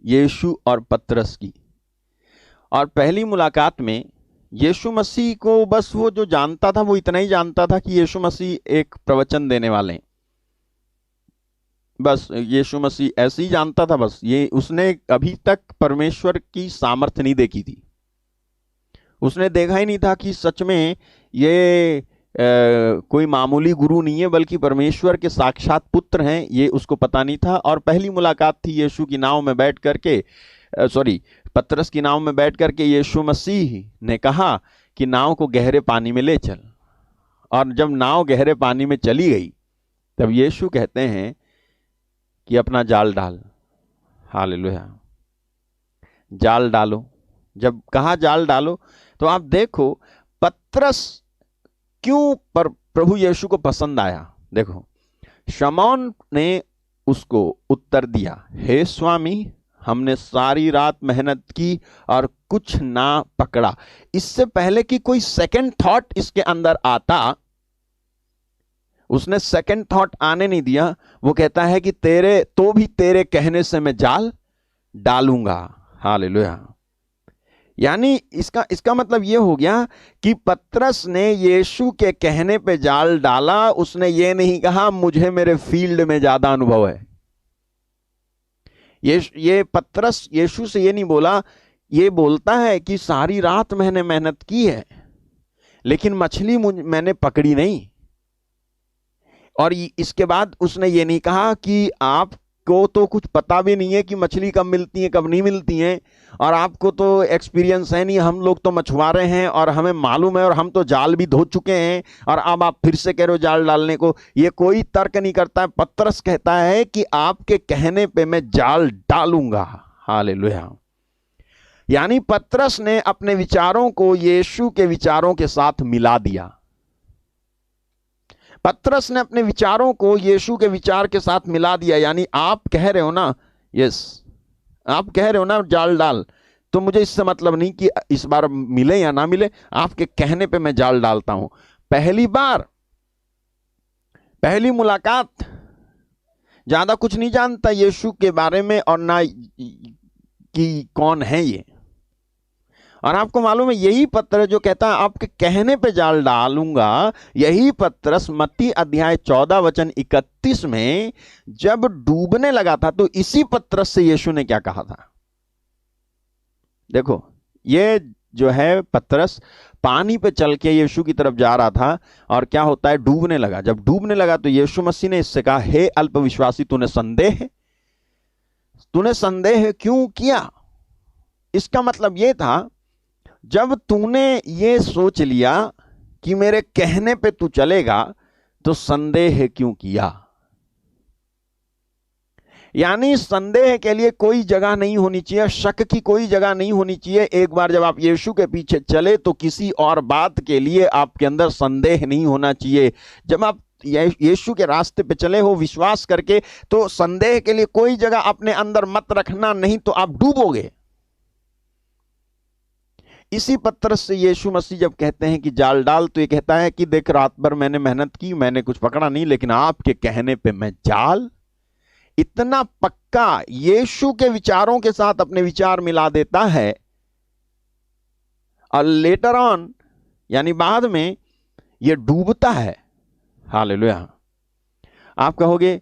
यीशु और पतरस की, और पहली मुलाकात में यीशु मसीह को बस वो जो जानता था वो इतना ही जानता था कि यीशु मसीह एक प्रवचन देने वाले हैं। बस यीशु मसीह ऐसे ही जानता था, बस ये उसने अभी तक परमेश्वर की सामर्थ्य नहीं देखी थी। उसने देखा ही नहीं था कि सच में ये कोई मामूली गुरु नहीं है बल्कि परमेश्वर के साक्षात पुत्र हैं, ये उसको पता नहीं था। और पहली मुलाकात थी यीशु की नाव में बैठ करके, पतरस की नाव में बैठ करके यीशु मसीह ने कहा कि नाव को गहरे पानी में ले चल। और जब नाव गहरे पानी में चली गई तब यीशु कहते हैं कि अपना जाल डाल, हालेलुया, जाल डालो। जब कहा जाल डालो तो आप देखो पतरस क्यों प्रभु यीशु को पसंद आया। देखो, शमौन ने उसको उत्तर दिया, हे स्वामी, हमने सारी रात मेहनत की और कुछ ना पकड़ा। इससे पहले कि कोई सेकंड थॉट इसके अंदर आता, उसने सेकंड थॉट आने नहीं दिया। वो कहता है कि तेरे कहने से मैं जाल डालूंगा, हालेलुया। यानी इसका मतलब यह हो गया कि पतरस ने यीशु के कहने पे जाल डाला। उसने ये नहीं कहा मुझे मेरे फील्ड में ज्यादा अनुभव है। ये पतरस यीशु से ये नहीं बोला, ये बोलता है कि सारी रात मैंने मेहनत की है लेकिन मछली मैंने पकड़ी नहीं। और इसके बाद उसने ये नहीं कहा कि आपको तो कुछ पता भी नहीं है कि मछली कब मिलती है कब नहीं मिलती है, और आपको तो एक्सपीरियंस है नहीं, हम लोग तो मछुआरे हैं और हमें मालूम है और हम तो जाल भी धो चुके हैं और अब आप फिर से कह रहे हो जाल डालने को। ये कोई तर्क नहीं करता है। पतरस कहता है कि आपके कहने पे मैं जाल डालूंगा, हालेलुया। यानी पतरस ने अपने विचारों को यीशु के विचारों के साथ मिला दिया। पतरस ने अपने विचारों को यीशु के विचार के साथ मिला दिया। यानी आप कह रहे हो ना, यस, आप कह रहे हो ना जाल डाल, तो मुझे इससे मतलब नहीं कि इस बार मिले या ना मिले, आपके कहने पे मैं जाल डालता हूं। पहली मुलाकात, ज्यादा कुछ नहीं जानता यीशु के बारे में और ना कि कौन है ये। और आपको मालूम है यही पत्र जो कहता है आपके कहने पे जाल डालूंगा, यही पत्रस मत्ती अध्याय 14 वचन 31 में जब डूबने लगा था तो इसी पत्रस से यीशु ने क्या कहा था। देखो, ये जो है पत्रस पानी पे चल के यीशु की तरफ जा रहा था और क्या होता है, डूबने लगा। जब डूबने लगा तो यीशु मसीह ने इससे कहा, हे अल्पविश्वासी, तूने संदेह क्यों किया। इसका मतलब यह था, जब तूने ये सोच लिया कि मेरे कहने पे तू चलेगा तो संदेह क्यों किया। यानी संदेह के लिए कोई जगह नहीं होनी चाहिए, शक की कोई जगह नहीं होनी चाहिए। एक बार जब आप यीशु के पीछे चले तो किसी और बात के लिए आपके अंदर संदेह नहीं होना चाहिए। जब आप यीशु के रास्ते पे चले हो विश्वास करके, तो संदेह के लिए कोई जगह अपने अंदर मत रखना, नहीं तो आप डूबोगे। इसी पत्रस से यीशु मसीह जब कहते हैं कि जाल डाल, तो ये कहता है कि देख, रात भर मैंने मेहनत की, मैंने कुछ पकड़ा नहीं, लेकिन आपके कहने पे मैं जाल। इतना पक्का यीशु के विचारों के साथ अपने विचार मिला देता है, और लेटर ऑन यानी बाद में ये डूबता है। हालेलुया। आप कहोगे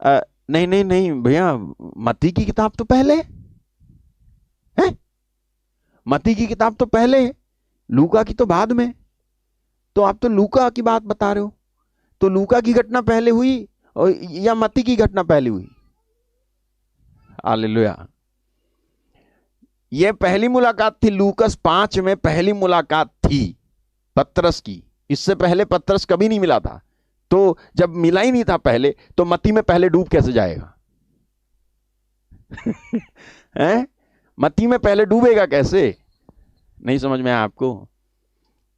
नहीं नहीं नहीं भैया, मत्ती की किताब तो पहले है, मत्ती की किताब तो पहले, लूका की तो बाद में। तो आप तो लूका की बात बता रहे हो, तो लूका की घटना पहले हुई और या मत्ती की घटना पहले हुई? हालेलुया। यह पहली मुलाकात थी, लूकस 5 में पहली मुलाकात थी पतरस की। इससे पहले पतरस कभी नहीं मिला था। तो जब मिला ही नहीं था पहले, तो मत्ती में पहले डूब कैसे जाएगा? हैं? मत्ती में पहले डूबेगा कैसे? नहीं समझ में आया आपको?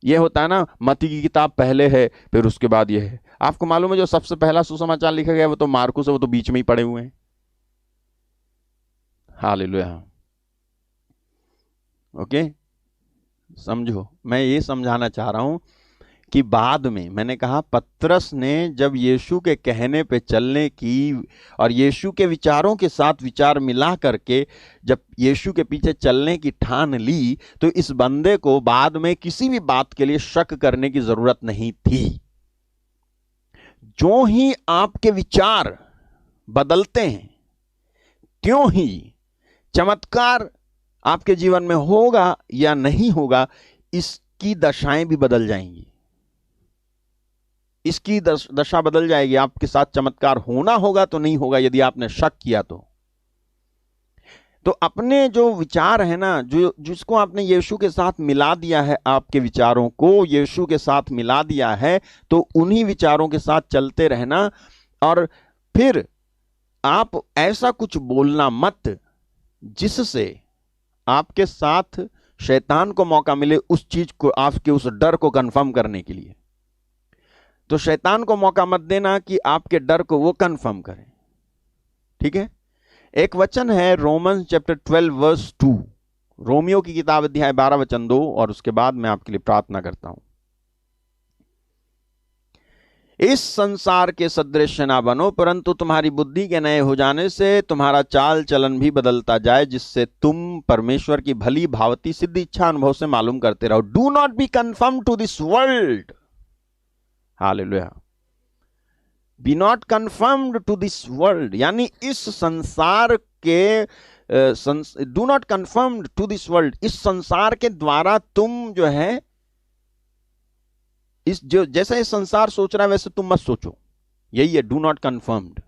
यह होता है ना, मत्ती की किताब पहले है, फिर उसके बाद यह है। आपको मालूम है जो सबसे पहला सुसमाचार लिखा गया वो तो मार्कुस है, वो तो बीच में ही पड़े हुए हैं। हालेलुया। ओके, समझो, मैं ये समझाना चाह रहा हूं कि बाद में मैंने कहा पतरस ने जब यीशु के कहने पे चलने की और यीशु के विचारों के साथ विचार मिला करके जब यीशु के पीछे चलने की ठान ली, तो इस बंदे को बाद में किसी भी बात के लिए शक करने की जरूरत नहीं थी। जो ही आपके विचार बदलते हैं, त्यों ही चमत्कार आपके जीवन में होगा या नहीं होगा, इसकी दशाएं भी बदल जाएंगी। इसकी दशा बदल जाएगी। आपके साथ चमत्कार होना होगा तो नहीं होगा यदि आपने शक किया तो अपने जो विचार है ना, जो जिसको आपने यीशु के साथ मिला दिया है, आपके विचारों को यीशु के साथ मिला दिया है, तो उन्हीं विचारों के साथ चलते रहना। और फिर आप ऐसा कुछ बोलना मत जिससे आपके साथ शैतान को मौका मिले उस चीज को, आपके उस डर को कंफर्म करने के लिए। तो शैतान को मौका मत देना कि आपके डर को वो कंफर्म करे। ठीक है? एक वचन है रोमन्स चैप्टर 12 वर्स 2, रोमियो की किताब अध्याय 12 वचन 2, और उसके बाद मैं आपके लिए प्रार्थना करता हूं। इस संसार के सदृश ना बनो, परंतु तुम्हारी बुद्धि के नए हो जाने से तुम्हारा चाल चलन भी बदलता जाए, जिससे तुम परमेश्वर की भली भावती सिद्ध इच्छा अनुभव से मालूम करते रहो। Do not be confirm to this world. Hallelujah. Be not confirmed to this world, यानी इस संसार के, do not confirmed to this world, इस संसार के द्वारा तुम जो है, इस जो जैसा इस संसार सोच रहा है वैसे तुम मत सोचो। यही है डू नॉट कन्फर्म्ड,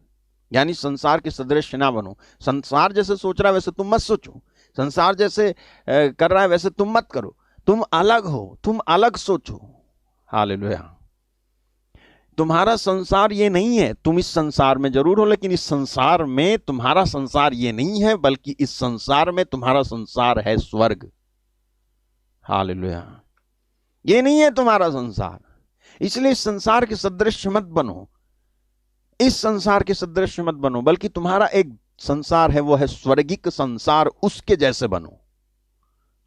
यानी संसार के सदृश ना बनो। संसार जैसे सोच रहा है वैसे तुम मत सोचो, संसार जैसे कर रहा है वैसे तुम मत करो। तुम अलग हो, तुम अलग सोचो। हालेलुया। तुम्हारा संसार ये नहीं है। तुम इस संसार में जरूर हो, लेकिन इस संसार में तुम्हारा संसार ये नहीं है, बल्कि इस संसार में तुम्हारा संसार है स्वर्ग। हालेलुया। ये नहीं है तुम्हारा संसार, इसलिए इस संसार के सदृश मत बनो, इस संसार के सदृश मत बनो, बल्कि तुम्हारा एक संसार है, वो है स्वर्गिक संसार, उसके जैसे बनो।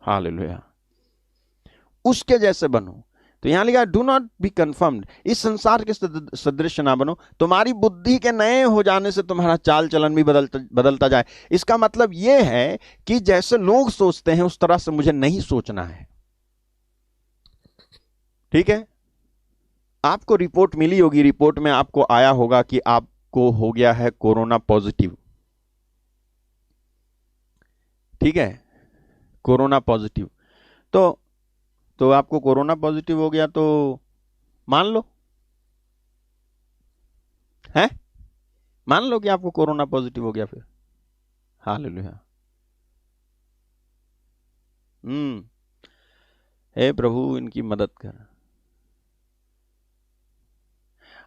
हालेलुया। उसके जैसे बनो। तो यहां लिखा डू नॉट बी कंफर्म्ड, इस संसार के सदृश ना बनो, तुम्हारी बुद्धि के नए हो जाने से तुम्हारा चाल चलन भी बदलता जाए। इसका मतलब यह है कि जैसे लोग सोचते हैं उस तरह से मुझे नहीं सोचना है। ठीक है? आपको रिपोर्ट मिली होगी, रिपोर्ट में आपको आया होगा कि आपको हो गया है कोरोना पॉजिटिव। ठीक है? Corona positive. तो आपको कोरोना पॉजिटिव हो गया तो मान लो, है, मान लो कि आपको कोरोना पॉजिटिव हो गया फिर। हालेलुया। हे प्रभु इनकी मदद कर।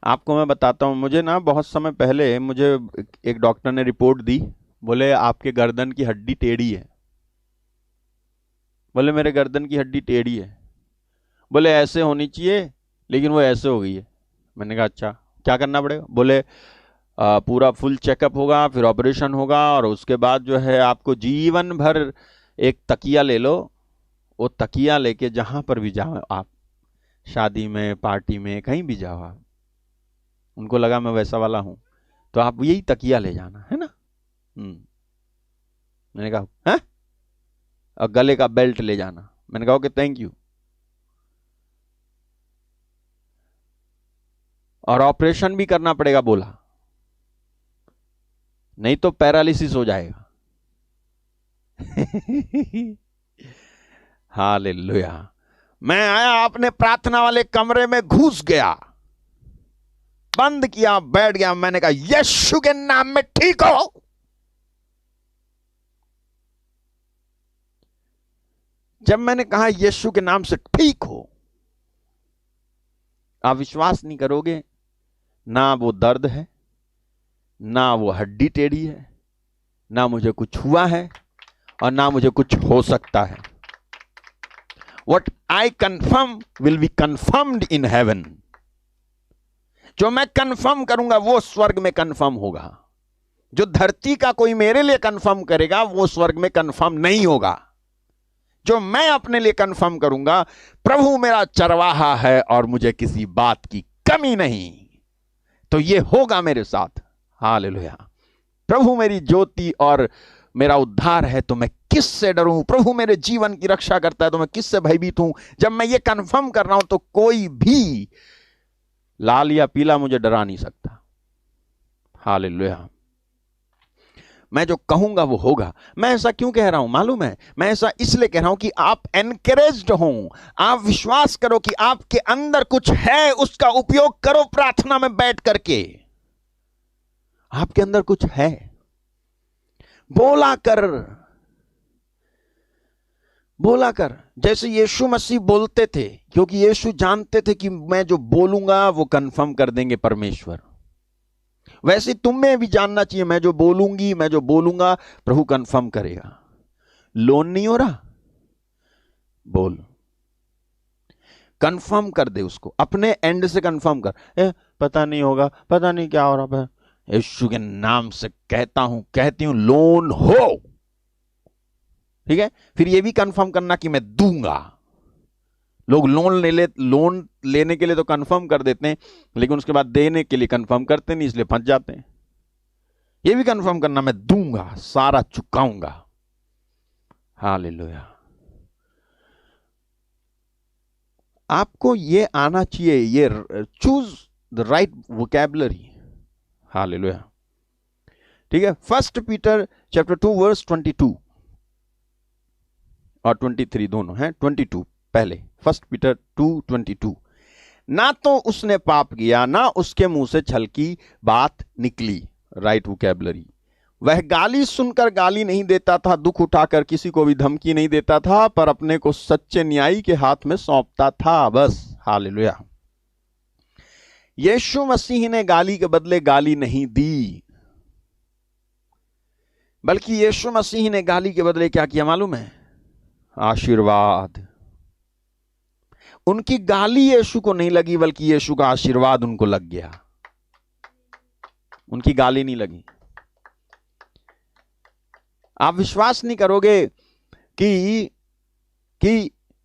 आपको मैं बताता हूँ, मुझे ना बहुत समय पहले मुझे एक डॉक्टर ने रिपोर्ट दी, बोले आपके गर्दन की हड्डी टेढ़ी है। बोले मेरे गर्दन की हड्डी टेढ़ी है। बोले ऐसे होनी चाहिए, लेकिन वो ऐसे हो गई है। मैंने कहा अच्छा क्या करना पड़ेगा? बोले पूरा फुल चेकअप होगा, फिर ऑपरेशन होगा, और उसके बाद जो है आपको जीवन भर एक तकिया ले लो, वो तकिया लेके जहां पर भी जाओ आप, शादी में, पार्टी में, कहीं भी जाओ आप, उनको लगा मैं वैसा वाला हूं, तो आप यही तकिया ले जाना है ना। मैंने कहा है, और गले का बेल्ट ले जाना। मैंने कहा ओके थैंक यू। और ऑपरेशन भी करना पड़ेगा बोला, नहीं तो पैरालिसिस हो जाएगा। हालेलुया। मैं आया, आपने प्रार्थना वाले कमरे में घुस गया, बंद किया, बैठ गया। मैंने कहा यीशु के नाम में ठीक हो। जब मैंने कहा यीशु के नाम से ठीक हो, आप विश्वास नहीं करोगे, ना वो दर्द है, ना वो हड्डी टेढ़ी है, ना मुझे कुछ हुआ है, और ना मुझे कुछ हो सकता है। What I confirm will be confirmed in heaven. जो मैं कंफर्म करूंगा वो स्वर्ग में कंफर्म होगा। जो धरती का कोई मेरे लिए कंफर्म करेगा वो स्वर्ग में कंफर्म नहीं होगा। जो मैं अपने लिए कंफर्म करूंगा, प्रभु मेरा चरवाहा है और मुझे किसी बात की कमी नहीं, तो ये होगा मेरे साथ। हालेलुया। प्रभु मेरी ज्योति और मेरा उद्धार है, तो मैं किससे डरूं? प्रभु मेरे जीवन की रक्षा करता है, तो मैं किससे भयभीत हूं? जब मैं ये कंफर्म कर रहा हूं, तो कोई भी लाल या पीला मुझे डरा नहीं सकता। हालेलुया। मैं जो कहूंगा वो होगा। मैं ऐसा क्यों कह रहा हूं मालूम है? मैं ऐसा इसलिए कह रहा हूं कि आप एनकरेज्ड हो, आप विश्वास करो कि आपके अंदर कुछ है, उसका उपयोग करो प्रार्थना में बैठ करके। आपके अंदर कुछ है, बोला कर जैसे यीशु मसीह बोलते थे, क्योंकि यीशु जानते थे कि मैं जो बोलूंगा वो कंफर्म कर देंगे परमेश्वर। वैसे तुम्हें भी जानना चाहिए, मैं जो बोलूंगी, मैं जो बोलूंगा प्रभु कंफर्म करेगा। लोन नहीं हो रहा, बोल, कंफर्म कर दे उसको, अपने एंड से कंफर्म कर। पता नहीं होगा, पता नहीं क्या हो रहा है, यीशु के नाम से कहता हूं, कहती हूं, लोन हो। ठीक है, फिर ये भी कंफर्म करना कि मैं दूंगा। लोग लोन लेने के लिए तो कंफर्म कर देते हैं, लेकिन उसके बाद देने के लिए कंफर्म करते नहीं, इसलिए फंस जाते हैं। ये भी कंफर्म करना, मैं दूंगा, सारा चुकाऊंगा। हालेलुया। आपको ये आना चाहिए, ये choose the right vocabulary. Hallelujah. ठीक है, 1 पीटर चैप्टर 2 वर्स 22 और 23 दोनों हैं। 22 पहले, 1 पीटर 2:22। ना तो उसने पाप किया, ना उसके मुंह से छल की बात निकली। Right vocabulary. वह गाली सुनकर गाली नहीं देता था, दुख उठाकर किसी को भी धमकी नहीं देता था, पर अपने को सच्चे न्यायी के हाथ में सौंपता था, बस। हालेलुया। यीशु मसीह ने गाली के बदले गाली नहीं दी, बल्कि यीशु मसीह ने गाली के बदले क्या किया मालूम है? आशीर्वाद। उनकी गाली यीशु को नहीं लगी, बल्कि यीशु का आशीर्वाद उनको लग गया। उनकी गाली नहीं लगी। आप विश्वास नहीं करोगे कि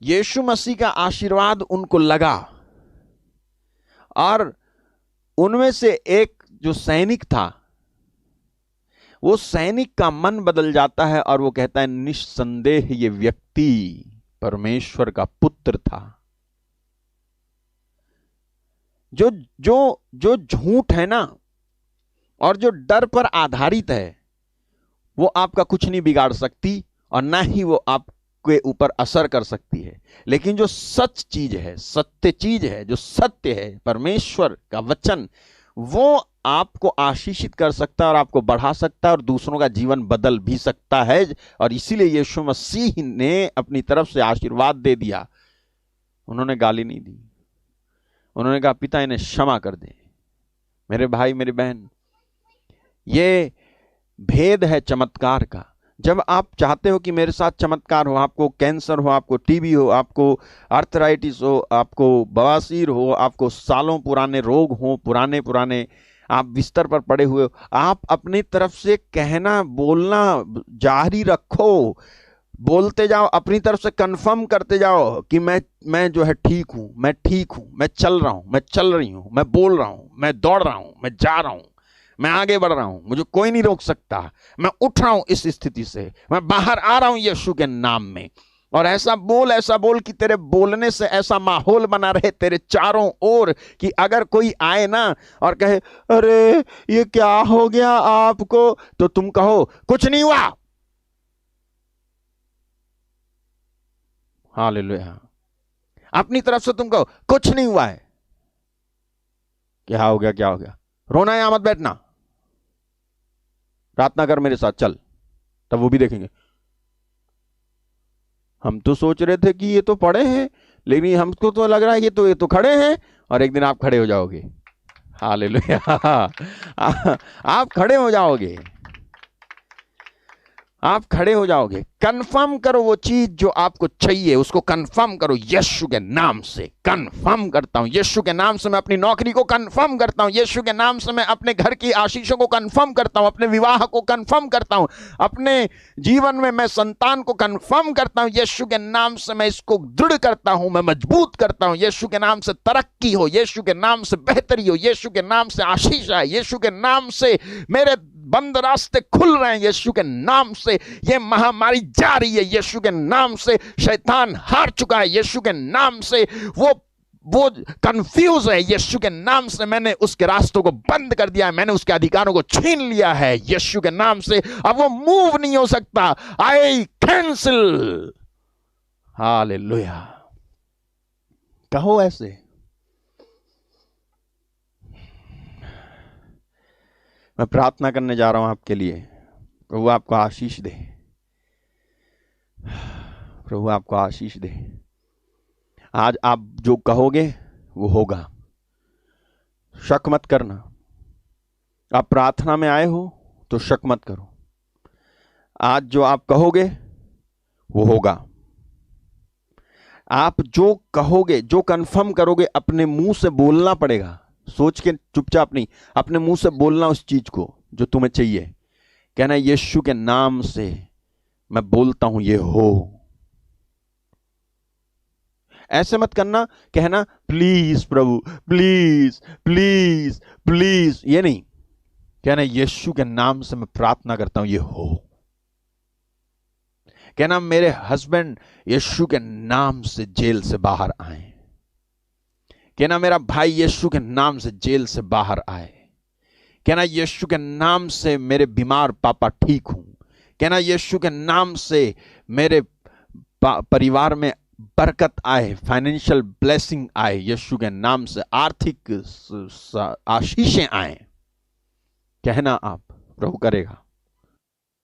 यीशु मसीह का आशीर्वाद उनको लगा, और उनमें से एक जो सैनिक था, वो सैनिक का मन बदल जाता है और वो कहता है निस्संदेह ये व्यक्ति परमेश्वर का पुत्र था। जो झूठ है ना, और जो डर पर आधारित है, वो आपका कुछ नहीं बिगाड़ सकती, और ना ही वो आपके ऊपर असर कर सकती है। लेकिन जो सच चीज है, सत्य चीज है, जो सत्य है, परमेश्वर का वचन, वो आपको आशीषित कर सकता है और आपको बढ़ा सकता है और दूसरों का जीवन बदल भी सकता है। और इसीलिए यीशु मसीह ने अपनी तरफ से आशीर्वाद दे दिया। उन्होंने गाली नहीं दी, उन्होंने कहा पिता इन्हें क्षमा कर दे, मेरे भाई मेरी बहन, ये भेद है चमत्कार का। जब आप चाहते हो कि मेरे साथ चमत्कार हो, आपको कैंसर हो, आपको टीबी हो, आपको आर्थराइटिस हो, आपको बवासीर हो, आपको सालों पुराने रोग हो, पुराने पुराने आप बिस्तर पर पड़े हुए हो, आप अपनी तरफ से कहना बोलना जारी रखो, बोलते जाओ, अपनी तरफ से कंफर्म करते जाओ कि मैं जो है ठीक हूं, मैं ठीक हूं, मैं चल रहा हूं, मैं चल रही हूं, मैं बोल रहा हूं, मैं दौड़ रहा हूं, मैं जा रहा हूं, मैं आगे बढ़ रहा हूं, मुझे कोई नहीं रोक सकता, मैं उठ रहा हूं इस स्थिति से, मैं बाहर आ रहा हूं यीशु के नाम में। और ऐसा बोल कि तेरे बोलने से ऐसा माहौल बना रहे तेरे चारों ओर कि अगर कोई आए ना और कहे अरे ये क्या हो गया आपको, तो तुम कहो कुछ नहीं हुआ। हालेलुया। अपनी तरफ से तुम कहो कुछ नहीं हुआ है। क्या हो गया, क्या हो गया? रोना यहां मत बैठना, प्रार्थना कर मेरे साथ चल, तब वो भी देखेंगे। हम तो सोच रहे थे कि ये तो पड़े हैं, लेकिन हमको तो लग रहा है ये तो खड़े हैं, और एक दिन आप खड़े हो जाओगे। हालेलुया। आप खड़े हो जाओगे, आप खड़े हो जाओगे। कंफर्म करो वो चीज जो आपको चाहिए, उसको कंफर्म करो यीशु के नाम से। कंफर्म करता हूं यीशु के नाम से, मैं अपनी नौकरी को कंफर्म करता हूं यीशु के नाम से, मैं अपने घर की आशीषों को कंफर्म करता हूं, अपने विवाह को कंफर्म करता हूं, अपने जीवन में मैं संतान को कंफर्म करता हूं यीशु के नाम से। मैं इसको दृढ़ करता हूं, मैं मजबूत करता हूं यीशु के नाम से। तरक्की हो यीशु के नाम से, बेहतरी हो यीशु के नाम से, आशीष आए यीशु के नाम से, मेरे बंद रास्ते खुल रहे हैं यीशु के नाम से, ये महामारी जा रही है यीशु के नाम से, शैतान हार चुका है यीशु के नाम से, वो कंफ्यूज है यीशु के नाम से, मैंने उसके रास्तों को बंद कर दिया है, मैंने उसके अधिकारों को छीन लिया है यीशु के नाम से। अब वो मूव नहीं हो सकता। I cancel. हालेलुया। कहो ऐसे। मैं प्रार्थना करने जा रहा हूं आपके लिए, प्रभु आपको आशीष दे, प्रभु आपको आशीष दे। आज आप जो कहोगे वो होगा, शक मत करना। आप प्रार्थना में आए हो तो शक मत करो। आज जो आप कहोगे वो होगा। आप जो कहोगे, जो कंफर्म करोगे, अपने मुंह से बोलना पड़ेगा, सोच के चुपचाप नहीं, अपने मुंह से बोलना उस चीज को जो तुम्हें चाहिए। कहना यीशु के नाम से मैं बोलता हूं ये हो। ऐसे मत करना, कहना please Prabhu, please please please, ये नहीं कहना। यीशु के नाम से मैं प्रार्थना करता हूं ये हो। कहना मेरे हस्बैंड यीशु के नाम से जेल से बाहर आए। कहना मेरा भाई यीशु के नाम से जेल से बाहर आए। कहना यीशु के नाम से मेरे बीमार पापा ठीक हूं। कहना यीशु के नाम से मेरे परिवार में बरकत आए, फाइनेंशियल ब्लेसिंग आए यीशु के नाम से, आर्थिक आशीषें आए। कहना आप, प्रभु करेगा।